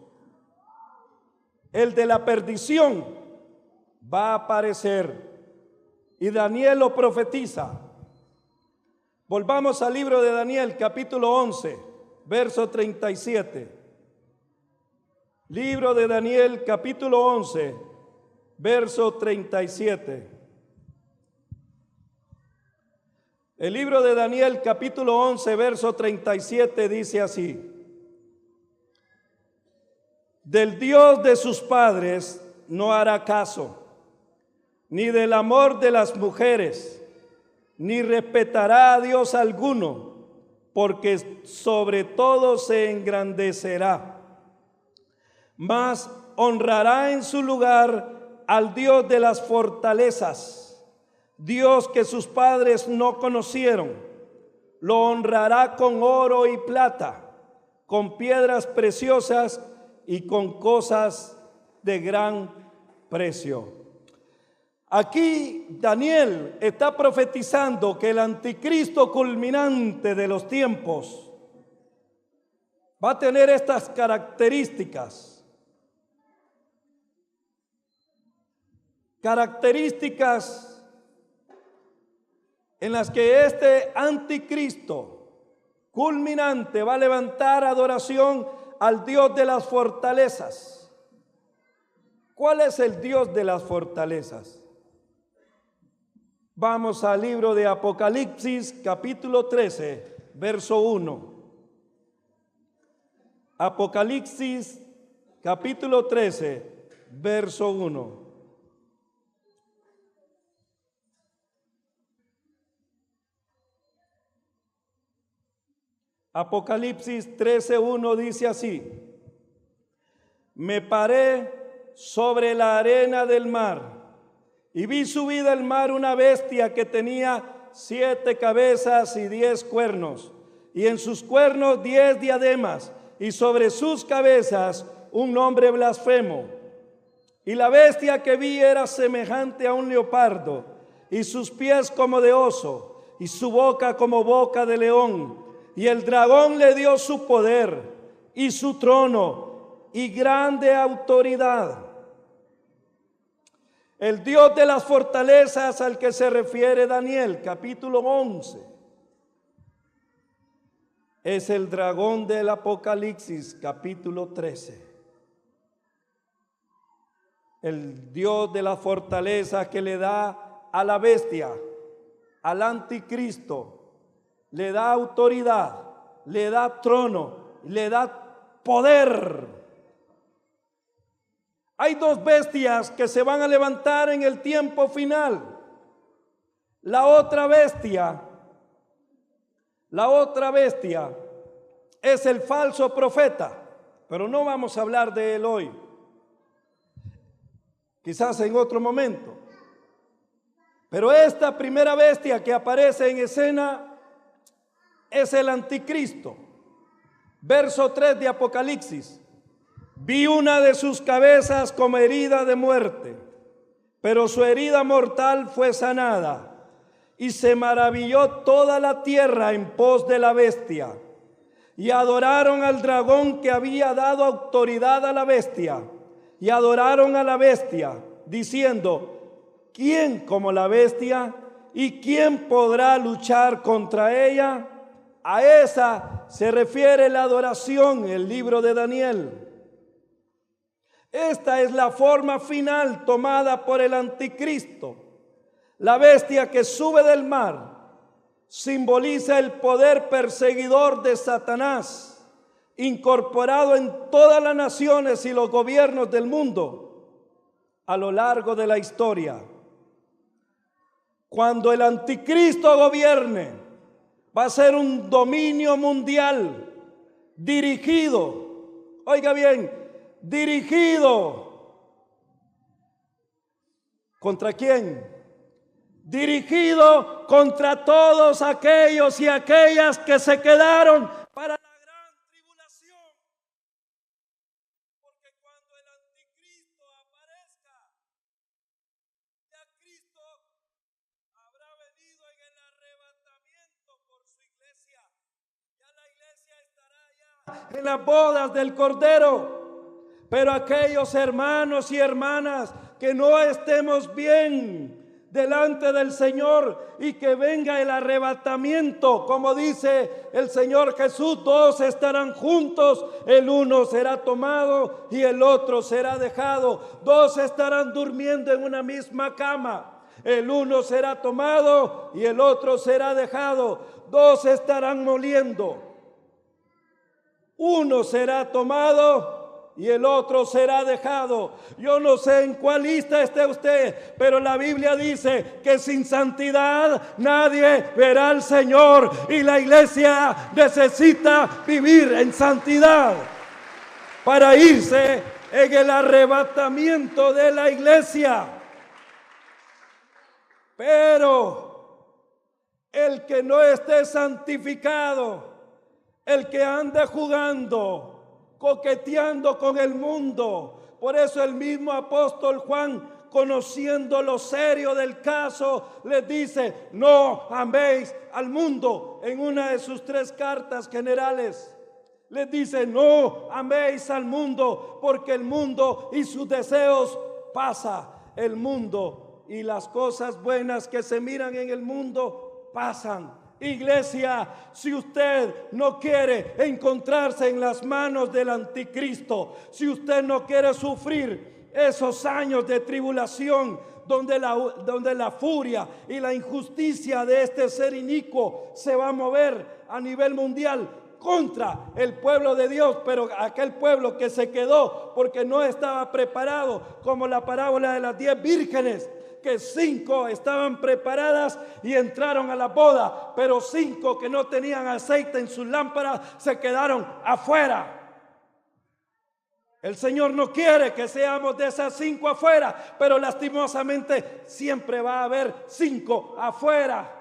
el de la perdición va a aparecer, y Daniel lo profetiza. Volvamos al libro de Daniel, capítulo 11, verso 37. Libro de Daniel, capítulo 11, verso 37. El libro de Daniel, capítulo 11, verso 37 dice así: del Dios de sus padres no hará caso, ni del amor de las mujeres, ni respetará a Dios alguno, porque sobre todo se engrandecerá. Mas honrará en su lugar al Dios de las fortalezas, Dios que sus padres no conocieron. Lo honrará con oro y plata, con piedras preciosas y con cosas de gran precio. Aquí Daniel está profetizando que el anticristo culminante de los tiempos va a tener estas características. Características en las que este anticristo culminante va a levantar adoración al Dios de las fortalezas. ¿Cuál es el Dios de las fortalezas? Vamos al libro de Apocalipsis, capítulo 13, verso 1. Apocalipsis, capítulo 13, verso 1. Apocalipsis 13:1 dice así: me paré sobre la arena del mar y vi subir del mar una bestia que tenía 7 cabezas y 10 cuernos, y en sus cuernos 10 diademas, y sobre sus cabezas un nombre blasfemo. Y la bestia que vi era semejante a un leopardo, y sus pies como de oso, y su boca como boca de león. Y el dragón le dio su poder y su trono y grande autoridad. El Dios de las fortalezas al que se refiere Daniel, capítulo 11, es el dragón del Apocalipsis, capítulo 13. El Dios de las fortalezas que le da a la bestia, al anticristo, le da autoridad, le da trono, le da poder. Hay 2 bestias que se van a levantar en el tiempo final. La otra bestia es el falso profeta, pero no vamos a hablar de él hoy. Quizás en otro momento. Pero esta primera bestia que aparece en escena es el anticristo. Verso 3 de Apocalipsis: vi una de sus cabezas como herida de muerte, pero su herida mortal fue sanada, y se maravilló toda la tierra en pos de la bestia, y adoraron al dragón que había dado autoridad a la bestia, y adoraron a la bestia, diciendo: ¿quién como la bestia? ¿Y quién podrá luchar contra ella? A esa se refiere la adoración, el libro de Daniel. Esta es la forma final tomada por el anticristo. La bestia que sube del mar simboliza el poder perseguidor de Satanás, incorporado en todas las naciones y los gobiernos del mundo a lo largo de la historia. Cuando el anticristo gobierne, va a ser un dominio mundial dirigido, oiga bien, dirigido ¿contra quién? Dirigido contra todos aquellos y aquellas que se quedaron para la gran tribulación. Porque cuando el anticristo aparezca, ya Cristo habrá venido en el arrebatamiento por su iglesia. Ya la iglesia estará ya en las bodas del Cordero. Pero aquellos hermanos y hermanas que no estemos bien delante del Señor y que venga el arrebatamiento. Como dice el Señor Jesús, dos estarán juntos, el uno será tomado y el otro será dejado. Dos estarán durmiendo en una misma cama, el uno será tomado y el otro será dejado. Dos estarán moliendo, uno será tomado y el otro será dejado. Yo no sé en cuál lista esté usted, pero la Biblia dice que sin santidad nadie verá al Señor, y la iglesia necesita vivir en santidad para irse en el arrebatamiento de la iglesia. Pero el que no esté santificado, el que ande jugando, coqueteando con el mundo. Por eso el mismo apóstol Juan, conociendo lo serio del caso, les dice: no améis al mundo. En una de sus 3 cartas generales les dice: no améis al mundo, porque el mundo y sus deseos pasa. El mundo y las cosas buenas que se miran en el mundo pasan. Iglesia, si usted no quiere encontrarse en las manos del anticristo, si usted no quiere sufrir esos años de tribulación donde la furia y la injusticia de este ser inicuo se va a mover a nivel mundial contra el pueblo de Dios, pero aquel pueblo que se quedó porque no estaba preparado, como la parábola de las 10 vírgenes, que 5 estaban preparadas y entraron a la boda, pero 5 que no tenían aceite en sus lámparas se quedaron afuera. El Señor no quiere que seamos de esas 5 afuera, pero lastimosamente siempre va a haber 5 afuera.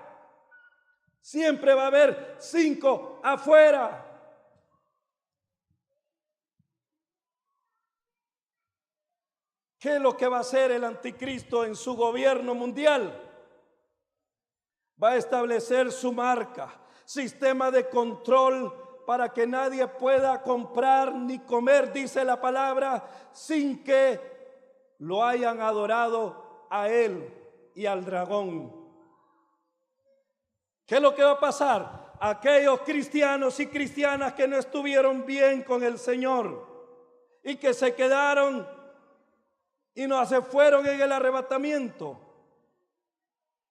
Siempre va a haber 5 afuera. ¿Qué es lo que va a hacer el anticristo en su gobierno mundial? Va a establecer su marca, sistema de control para que nadie pueda comprar ni comer, dice la palabra, sin que lo hayan adorado a él y al dragón. ¿Qué es lo que va a pasar? Aquellos cristianos y cristianas que no estuvieron bien con el Señor y que se quedaron y no se fueron en el arrebatamiento,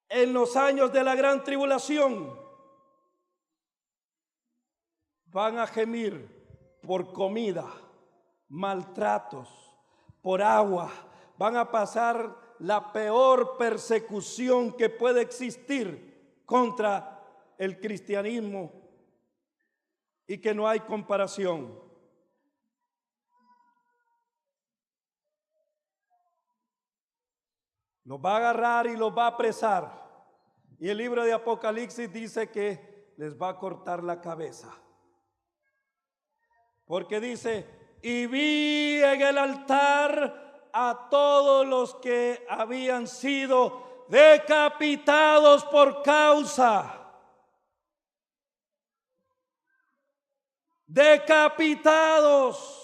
en los años de la gran tribulación, van a gemir por comida, maltratos, por agua. Van a pasar la peor persecución que puede existir contra el cristianismo y que no hay comparación. Los va a agarrar y los va a apresar. Y el libro de Apocalipsis dice que les va a cortar la cabeza. Porque dice: y vi en el altar a todos los que habían sido decapitados por causa. Decapitados.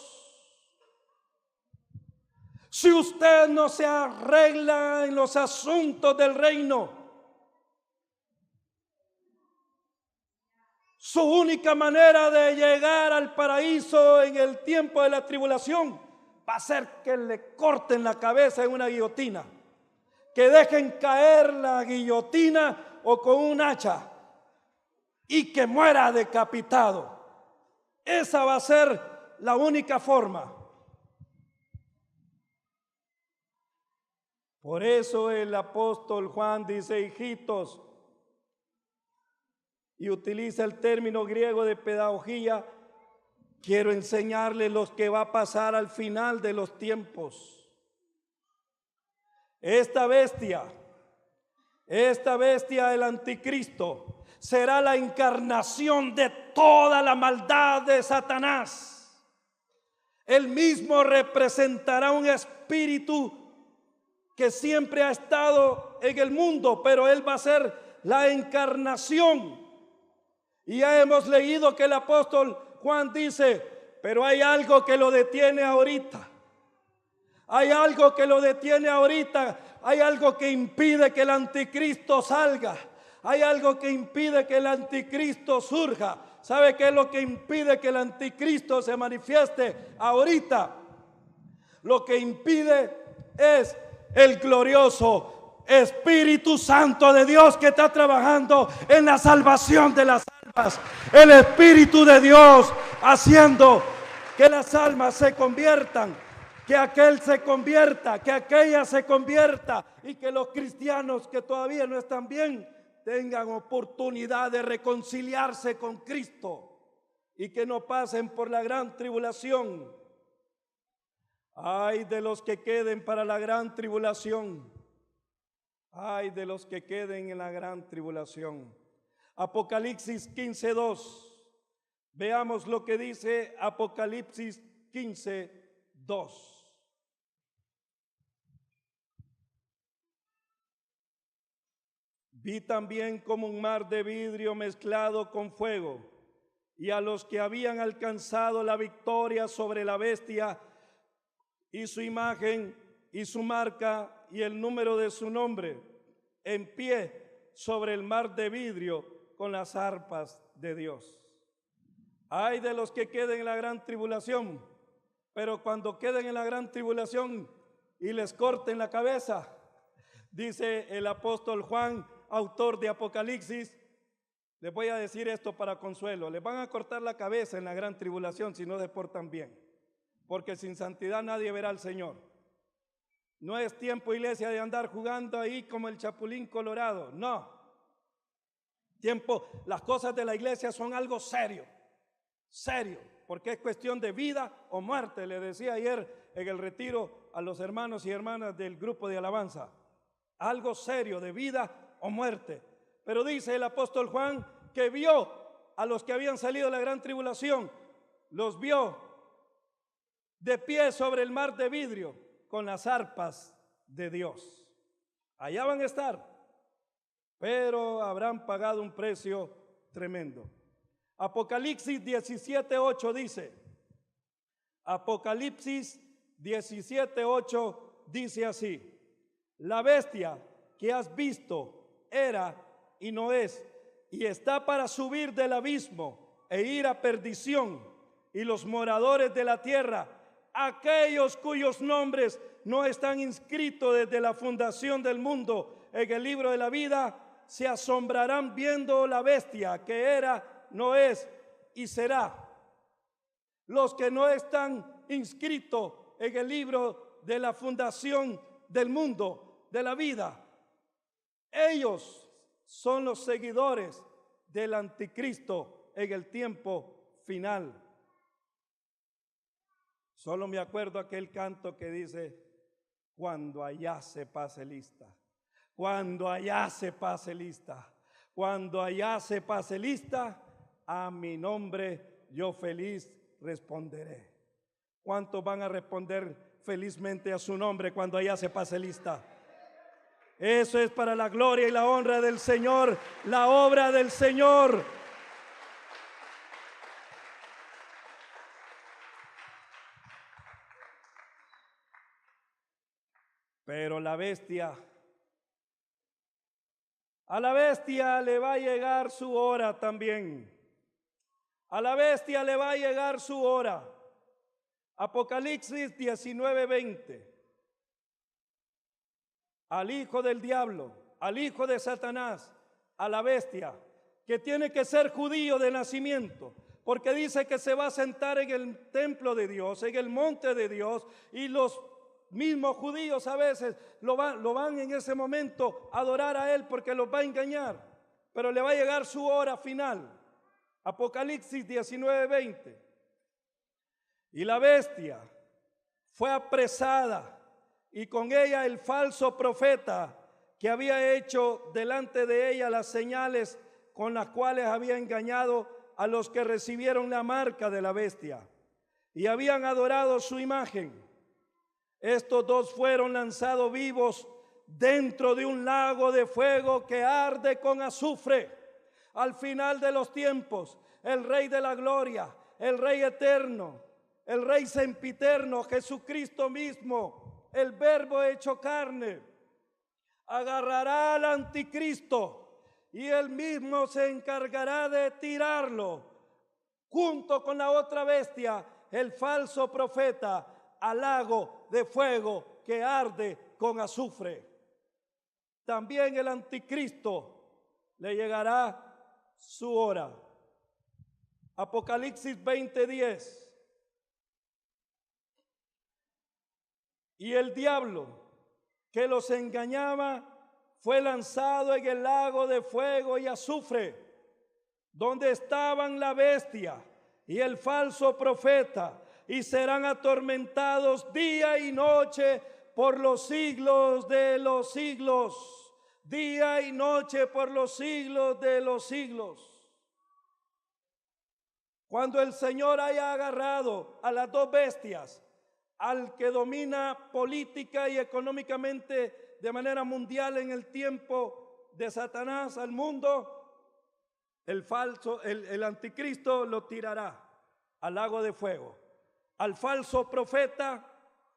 Si usted no se arregla en los asuntos del reino, su única manera de llegar al paraíso en el tiempo de la tribulación va a ser que le corten la cabeza en una guillotina, que dejen caer la guillotina o con un hacha y que muera decapitado. Esa va a ser la única forma. Por eso el apóstol Juan dice: hijitos, y utiliza el término griego de pedagogía. Quiero enseñarles lo que va a pasar al final de los tiempos. Esta bestia, el anticristo, será la encarnación de toda la maldad de Satanás. Él mismo representará un espíritu que siempre ha estado en el mundo, pero él va a ser la encarnación. Y ya hemos leído que el apóstol Juan dice: pero hay algo que lo detiene ahorita. Hay algo que lo detiene ahorita. hay algo que impide que el anticristo salga. Hay algo que impide que el anticristo surja. ¿Sabe qué es lo que impide que el anticristo se manifieste ahorita? Lo que impide es el glorioso Espíritu Santo de Dios que está trabajando en la salvación de las almas. El Espíritu de Dios haciendo que las almas se conviertan, que aquel se convierta, que aquella se convierta y que los cristianos que todavía no están bien tengan oportunidad de reconciliarse con Cristo y que no pasen por la gran tribulación. Ay de los que queden para la gran tribulación. Ay de los que queden en la gran tribulación. Apocalipsis 15:2. Veamos lo que dice Apocalipsis 15:2. Vi también como un mar de vidrio mezclado con fuego, y a los que habían alcanzado la victoria sobre la bestia y su imagen y su marca y el número de su nombre, en pie sobre el mar de vidrio con las arpas de Dios. Ay de los que queden en la gran tribulación, pero cuando queden en la gran tribulación y les corten la cabeza, dice el apóstol Juan, autor de Apocalipsis, les voy a decir esto para consuelo: les van a cortar la cabeza en la gran tribulación si no se portan bien, porque sin santidad nadie verá al Señor. No es tiempo, iglesia, de andar jugando ahí como el chapulín colorado, no. Tiempo, las cosas de la iglesia son algo serio, porque es cuestión de vida o muerte. Le decía ayer en el retiro a los hermanos y hermanas del grupo de alabanza, algo serio, de vida o muerte. Pero dice el apóstol Juan que vio a los que habían salido de la gran tribulación, los vio de pie sobre el mar de vidrio con las arpas de Dios. Allá van a estar, pero habrán pagado un precio tremendo. Apocalipsis 17:8 dice, Apocalipsis 17:8 dice así: la bestia que has visto era y no es, y está para subir del abismo e ir a perdición, y los moradores de la tierra, aquellos cuyos nombres no están inscritos desde la fundación del mundo en el libro de la vida, se asombrarán viendo la bestia que era, no es y será. Los que no están inscritos en el libro de la fundación del mundo, de la vida, ellos son los seguidores del anticristo en el tiempo final. Solo me acuerdo aquel canto que dice: cuando allá se pase lista, cuando allá se pase lista, cuando allá se pase lista, a mi nombre yo feliz responderé. ¿Cuántos van a responder felizmente a su nombre cuando allá se pase lista? Eso es para la gloria y la honra del Señor, la obra del Señor. Pero la bestia, a la bestia le va a llegar su hora también. A la bestia le va a llegar su hora. Apocalipsis 19:20. Al hijo del diablo, al hijo de Satanás, a la bestia, que tiene que ser judío de nacimiento, porque dice que se va a sentar en el templo de Dios, en el monte de Dios, y los mismos judíos a veces lo van en ese momento a adorar a él porque los va a engañar, pero le va a llegar su hora final. Apocalipsis 19:20. Y la bestia fue apresada, y con ella el falso profeta que había hecho delante de ella las señales con las cuales había engañado a los que recibieron la marca de la bestia y habían adorado su imagen. Estos dos fueron lanzados vivos dentro de un lago de fuego que arde con azufre. Al final de los tiempos, el Rey de la Gloria, el Rey eterno, el Rey sempiterno, Jesucristo mismo, el Verbo hecho carne, agarrará al anticristo y él mismo se encargará de tirarlo junto con la otra bestia, el falso profeta, al lago de fuego que arde con azufre. También el anticristo le llegará su hora. Apocalipsis 20:10. Y el diablo que los engañaba fue lanzado en el lago de fuego y azufre, donde estaban la bestia y el falso profeta, y serán atormentados día y noche por los siglos de los siglos. Día y noche por los siglos de los siglos. Cuando el Señor haya agarrado a las dos bestias, al que domina política y económicamente de manera mundial en el tiempo de Satanás al mundo, el anticristo lo tirará al lago de fuego. Al falso profeta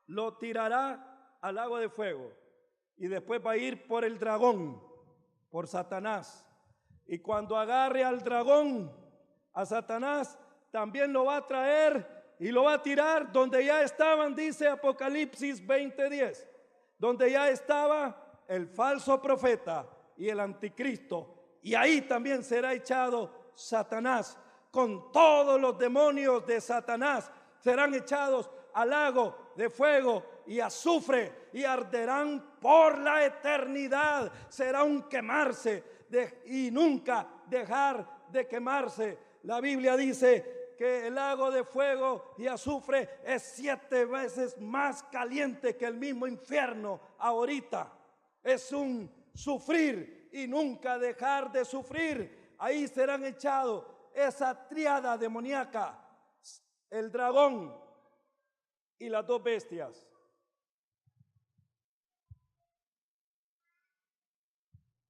lo tirará al lago de fuego. Y después va a ir por el dragón, por Satanás. Y cuando agarre al dragón, a Satanás, también lo va a traer y lo va a tirar donde ya estaban, dice Apocalipsis 20:10, donde ya estaba el falso profeta y el anticristo. Y ahí también será echado Satanás, con todos los demonios de Satanás. Serán echados al lago de fuego y azufre y arderán por la eternidad. Será un quemarse y nunca dejar de quemarse. La Biblia dice que el lago de fuego y azufre es 7 veces más caliente que el mismo infierno ahorita. Es un sufrir y nunca dejar de sufrir. Ahí serán echados esa tríada demoníaca, el dragón y las dos bestias.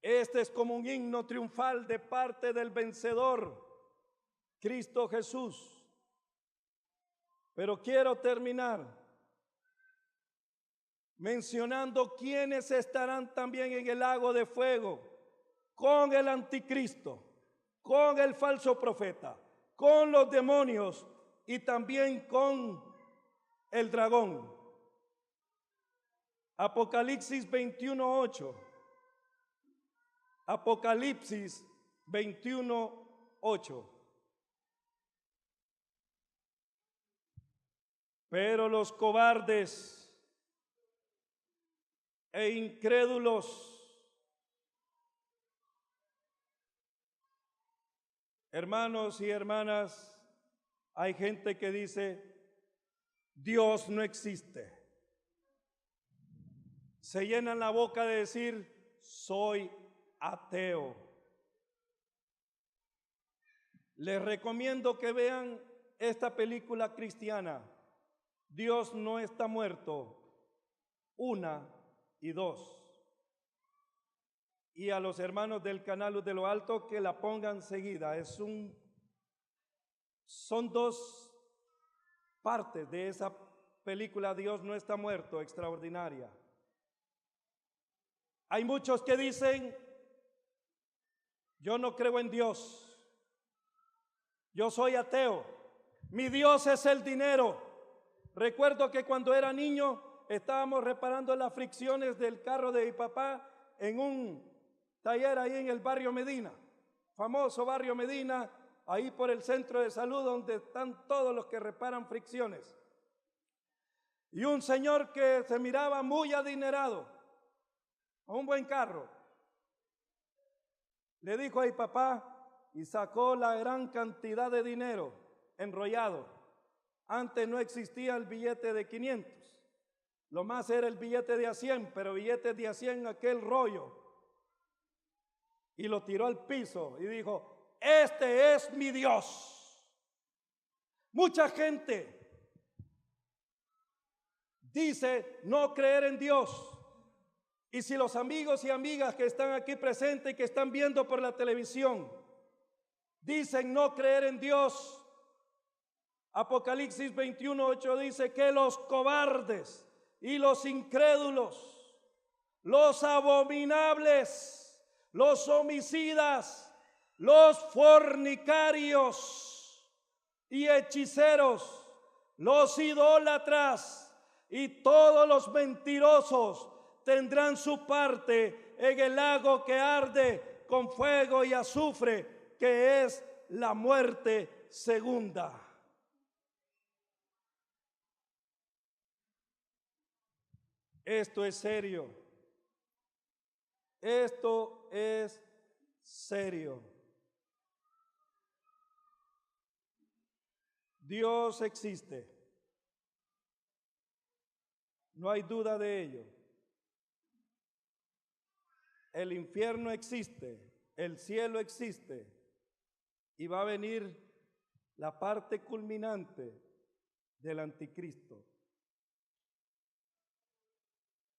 Este es como un himno triunfal de parte del vencedor, Cristo Jesús. Pero quiero terminar mencionando quiénes estarán también en el lago de fuego con el anticristo, con el falso profeta, con los demonios y también con el dragón. Apocalipsis 21:8. Apocalipsis 21:8. Pero los cobardes e incrédulos, hermanos y hermanas, hay gente que dice, Dios no existe. Se llenan la boca de decir, soy ateo. Les recomiendo que vean esta película cristiana, Dios no está muerto, 1 y 2. Y a los hermanos del canal Luz de lo Alto que la pongan seguida. Son 2 partes de esa película, Dios no está muerto, extraordinaria. Hay muchos que dicen, yo no creo en Dios, yo soy ateo, mi Dios es el dinero. Recuerdo que cuando era niño estábamos reparando las fricciones del carro de mi papá en un taller ahí en el barrio Medina, famoso barrio Medina, ahí por el centro de salud donde están todos los que reparan fricciones. Y un señor que se miraba muy adinerado, a un buen carro, le dijo a mi papá y sacó la gran cantidad de dinero enrollado. Antes no existía el billete de 500, lo más era el billete de a 100, pero billetes de a 100 aquel rollo. Y lo tiró al piso y dijo, este es mi Dios. Mucha gente dice no creer en Dios. Y si los amigos y amigas que están aquí presentes y que están viendo por la televisión dicen no creer en Dios, Apocalipsis 21:8 dice que los cobardes y los incrédulos los abominables, los homicidas, los fornicarios y hechiceros, los idólatras y todos los mentirosos tendrán su parte en el lago que arde con fuego y azufre, que es la muerte segunda. Esto es serio. Esto es serio. Dios existe. No hay duda de ello. El infierno existe, el cielo existe, y va a venir la parte culminante del anticristo,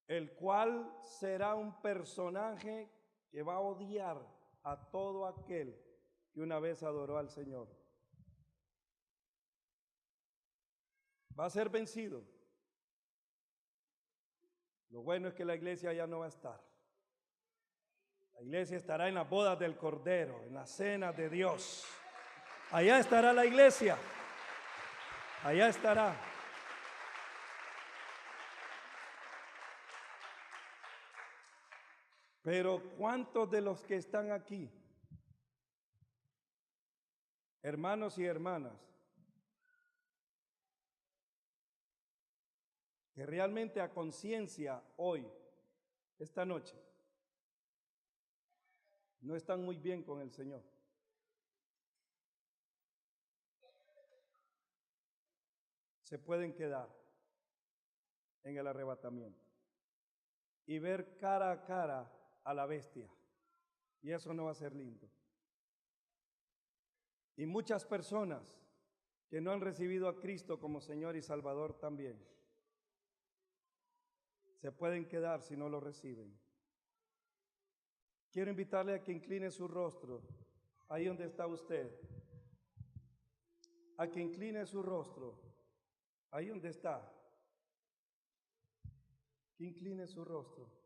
el cual será un personaje que va a odiar a todo aquel que una vez adoró al Señor. Va a ser vencido. Lo bueno es que la iglesia ya no va a estar. La iglesia estará en las bodas del Cordero, en las cenas de Dios. Allá estará la iglesia. Allá estará. Pero ¿cuántos de los que están aquí, hermanos y hermanas, que realmente a conciencia hoy, esta noche, no están muy bien con el Señor? Se pueden quedar en el arrebatamiento y ver cara a cara a la bestia, y eso no va a ser lindo. Y muchas personas que no han recibido a Cristo como Señor y Salvador también se pueden quedar si no lo reciben. Quiero invitarle a que incline su rostro ahí donde está usted, a que incline su rostro ahí donde está, que incline su rostro.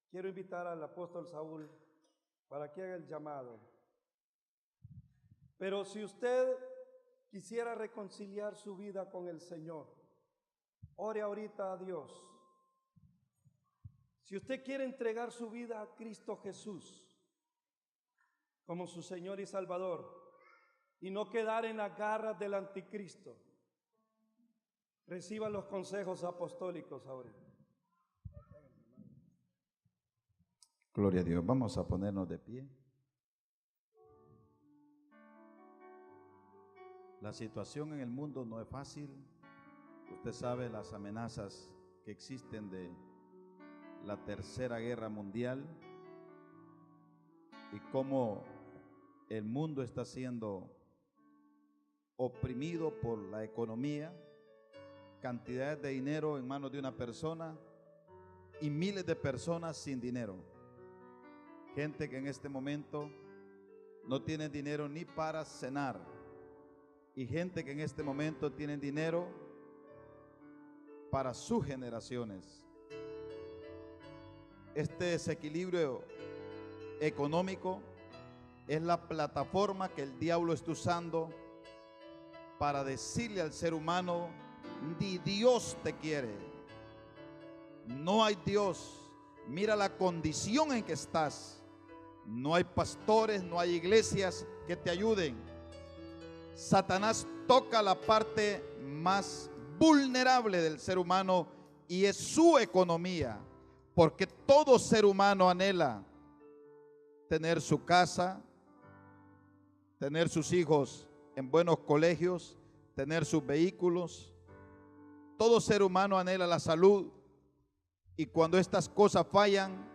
Quiero invitar al apóstol Saúl para que haga el llamado. Pero si usted quisiera reconciliar su vida con el Señor, ore ahorita a Dios. Si usted quiere entregar su vida a Cristo Jesús como su Señor y Salvador y no quedar en las garras del anticristo, reciba los consejos apostólicos ahorita. Gloria a Dios. Vamos a ponernos de pie. La situación en el mundo no es fácil. Usted sabe las amenazas que existen de la Tercera Guerra Mundial y cómo el mundo está siendo oprimido por la economía, cantidades de dinero en manos de una persona y miles de personas sin dinero. Gente que en este momento no tiene dinero ni para cenar, y gente que en este momento tiene dinero para sus generaciones. Este desequilibrio económico es la plataforma que el diablo está usando para decirle al ser humano: ni Dios te quiere, no hay Dios, mira la condición en que estás. No hay pastores, no hay iglesias que te ayuden. Satanás toca la parte más vulnerable del ser humano y es su economía, porque todo ser humano anhela tener su casa, tener sus hijos en buenos colegios, tener sus vehículos. Todo ser humano anhela la salud, y cuando estas cosas fallan,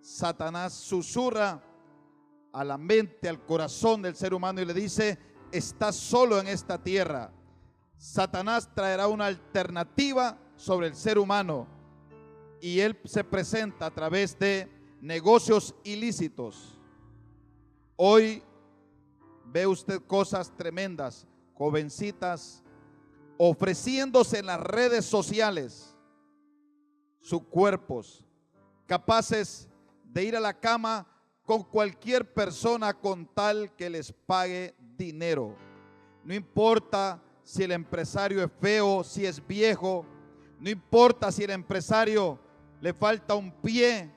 Satanás susurra a la mente, al corazón del ser humano y le dice: estás solo en esta tierra. Satanás traerá una alternativa sobre el ser humano y él se presenta a través de negocios ilícitos. Hoy ve usted cosas tremendas, jovencitas ofreciéndose en las redes sociales sus cuerpos, capaces de ir a la cama con cualquier persona con tal que les pague dinero. No importa si el empresario es feo, si es viejo, no importa si el empresario le falta un pie,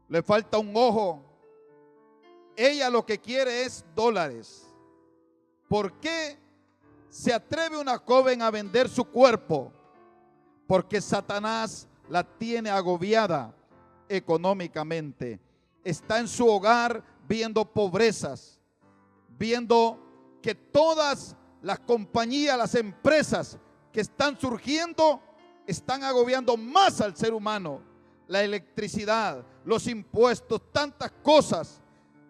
le falta un ojo. Ella lo que quiere es dólares. ¿Por qué se atreve una joven a vender su cuerpo? Porque Satanás la tiene agobiada económicamente. Está en su hogar viendo pobrezas, viendo que todas las compañías, las empresas que están surgiendo, están agobiando más al ser humano. La electricidad, los impuestos, tantas cosas.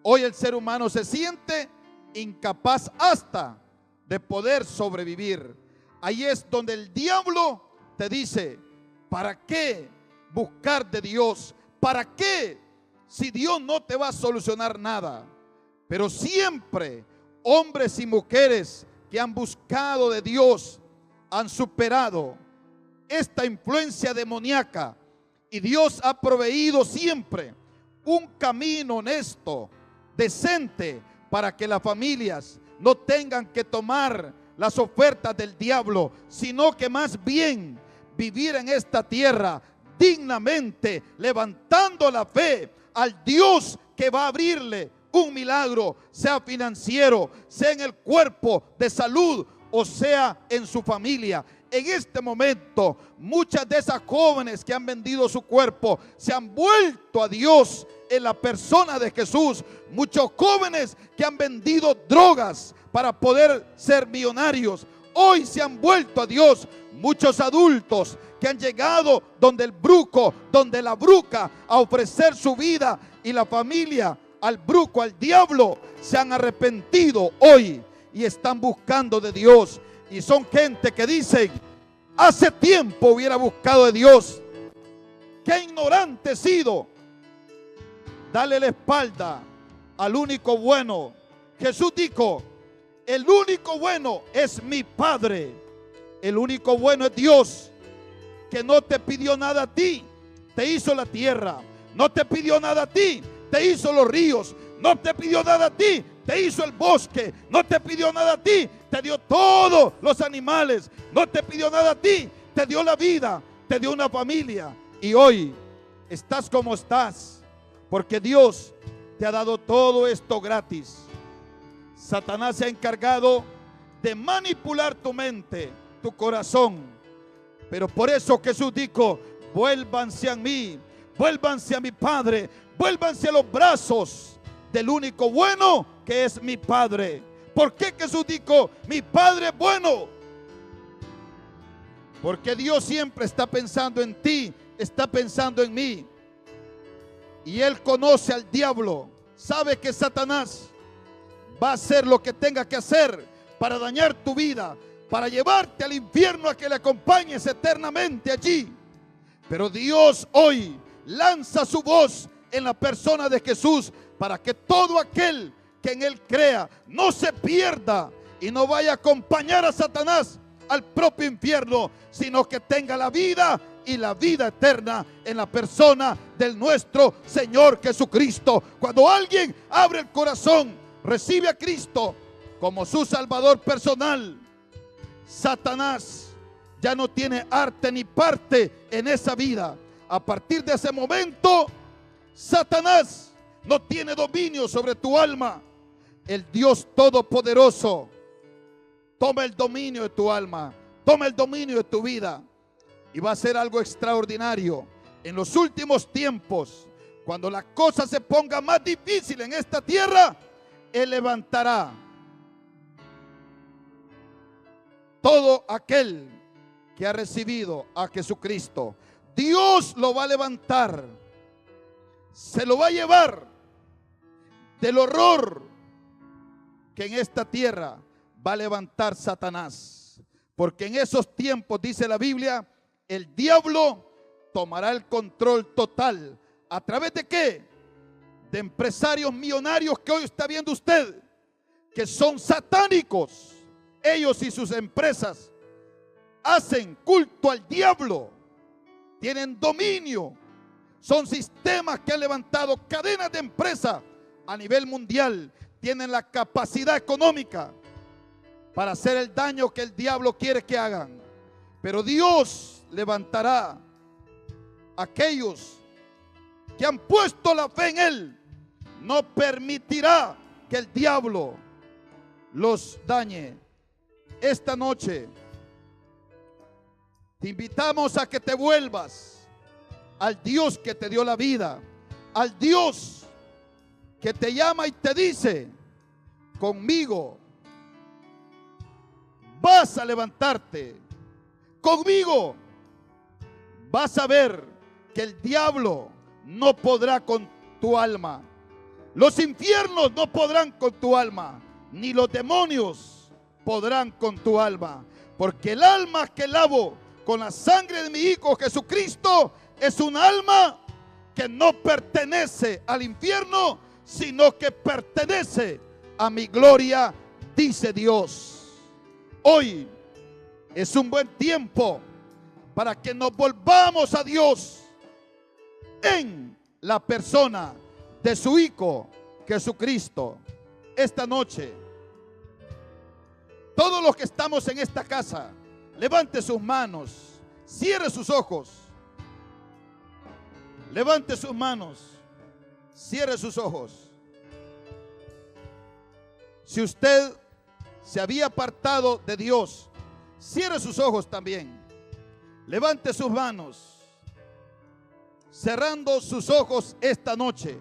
Hoy el ser humano se siente incapaz hasta de poder sobrevivir. Ahí es donde el diablo te dice: ¿para qué buscar de Dios? ¿Para qué? Si Dios no te va a solucionar nada. Pero siempre hombres y mujeres que han buscado de Dios han superado esta influencia demoníaca, y Dios ha proveído siempre un camino honesto, decente, para que las familias no tengan que tomar las ofertas del diablo, sino que más bien vivir en esta tierra dignamente, levantando la fe al Dios que va a abrirle un milagro, sea financiero, sea en el cuerpo de salud o sea en su familia. En este momento, muchas de esas jóvenes que han vendido su cuerpo se han vuelto a Dios en la persona de Jesús. Muchos jóvenes que han vendido drogas para poder ser millonarios, hoy se han vuelto a Dios. Muchos adultos que han llegado donde el brujo, donde la bruja, a ofrecer su vida y la familia al brujo, al diablo, se han arrepentido hoy y están buscando de Dios. Y son gente que dicen: hace tiempo hubiera buscado de Dios. Qué ignorante he sido. Dale la espalda al único bueno. Jesús dijo: el único bueno es mi Padre. El único bueno es Dios, que no te pidió nada a ti, te hizo la tierra. No te pidió nada a ti, te hizo los ríos. No te pidió nada a ti, te hizo el bosque. No te pidió nada a ti, te dio todos los animales. No te pidió nada a ti, te dio la vida, te dio una familia. Y hoy estás como estás porque Dios te ha dado todo esto gratis. Satanás se ha encargado de manipular tu mente, tu corazón. Pero por eso Jesús dijo: vuélvanse a mí, vuélvanse a mi Padre, vuélvanse a los brazos del único bueno, que es mi Padre. ¿Por qué Jesús dijo: mi Padre es bueno? Porque Dios siempre está pensando en ti, está pensando en mí. Y Él conoce al diablo, sabe que Satanás va a hacer lo que tenga que hacer para dañar tu vida, para llevarte al infierno, a que le acompañes eternamente allí. Pero Dios hoy lanza su voz en la persona de Jesús, para que todo aquel que en Él crea no se pierda y no vaya a acompañar a Satanás al propio infierno, sino que tenga la vida y la vida eterna en la persona del nuestro Señor Jesucristo. Cuando alguien abre el corazón, recibe a Cristo como su Salvador personal, Satanás ya no tiene arte ni parte en esa vida. A partir de ese momento, Satanás no tiene dominio sobre tu alma. El Dios Todopoderoso toma el dominio de tu alma, toma el dominio de tu vida, y va a ser algo extraordinario. En los últimos tiempos, cuando la cosa se ponga más difícil en esta tierra, Él levantará todo aquel que ha recibido a Jesucristo. Dios lo va a levantar, se lo va a llevar del horror que en esta tierra va a levantar Satanás. Porque en esos tiempos, dice la Biblia, el diablo tomará el control total. ¿A través de qué? De empresarios millonarios que hoy está viendo usted, que son satánicos. Ellos y sus empresas hacen culto al diablo. tienen dominio. Son sistemas que han levantado cadenas de empresa a nivel mundial. Tienen la capacidad económica para hacer el daño que el diablo quiere que hagan. Pero Dios levantará a aquellos que han puesto la fe en Él. No permitirá que el diablo los dañe. Esta noche te invitamos a que te vuelvas al Dios que te dio la vida, al Dios que te llama y te dice: conmigo vas a levantarte, conmigo vas a ver que el diablo no podrá con tu alma, los infiernos no podrán con tu alma, ni los demonios podrán con tu alma, porque el alma que lavo con la sangre de mi Hijo Jesucristo es un alma que no pertenece al infierno, sino que pertenece a mi gloria, dice Dios. Hoy es un buen tiempo para que nos volvamos a Dios en la persona de su Hijo Jesucristo. Esta noche, todos los que estamos en esta casa, levante sus manos, cierre sus ojos, levante sus manos, cierre sus ojos. Si usted se había apartado de Dios, cierre sus ojos también. Levante sus manos, cerrando sus ojos esta noche.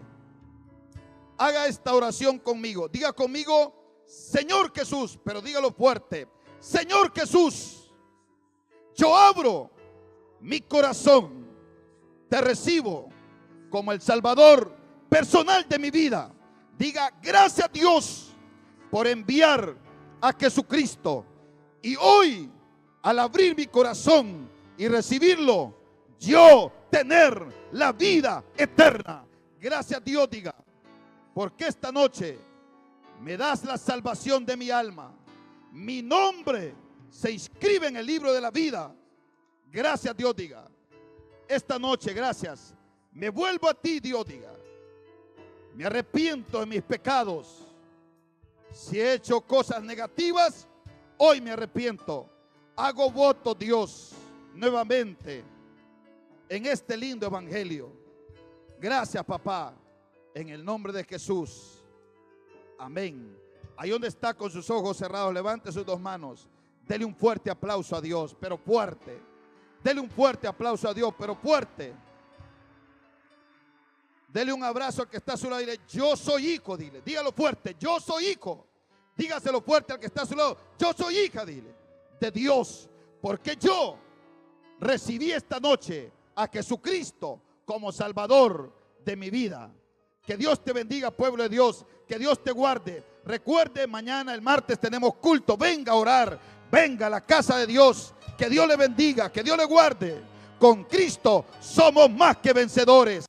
Haga esta oración conmigo. Diga conmigo: Señor Jesús, pero dígalo fuerte: Señor Jesús, yo abro mi corazón, te recibo como el Salvador personal de mi vida. Diga: gracias Dios por enviar a Jesucristo. Y hoy, al abrir mi corazón y recibirlo, yo tener la vida eterna. Gracias Dios, diga, porque esta noche me das la salvación de mi alma. Mi nombre se inscribe en el libro de la vida. Gracias Dios, diga. Esta noche, gracias. Me vuelvo a ti, Dios, diga. Me arrepiento de mis pecados. Si he hecho cosas negativas, hoy me arrepiento. Hago voto, Dios, nuevamente en este lindo evangelio. Gracias, papá, en el nombre de Jesús. Amén. Ahí donde está con sus ojos cerrados, levante sus dos manos. Dele un fuerte aplauso a Dios, pero fuerte. Dele un fuerte aplauso a Dios, pero fuerte. Dele un abrazo al que está a su lado y dile: yo soy hijo, dile. Dígalo fuerte: yo soy hijo. Dígaselo fuerte al que está a su lado: yo soy hija, dile, de Dios. Porque yo recibí esta noche a Jesucristo como Salvador de mi vida. Que Dios te bendiga, pueblo de Dios. Que Dios te guarde. Recuerde, mañana, el martes, tenemos culto. Venga a orar. Venga a la casa de Dios. Que Dios le bendiga. Que Dios le guarde. Con Cristo somos más que vencedores.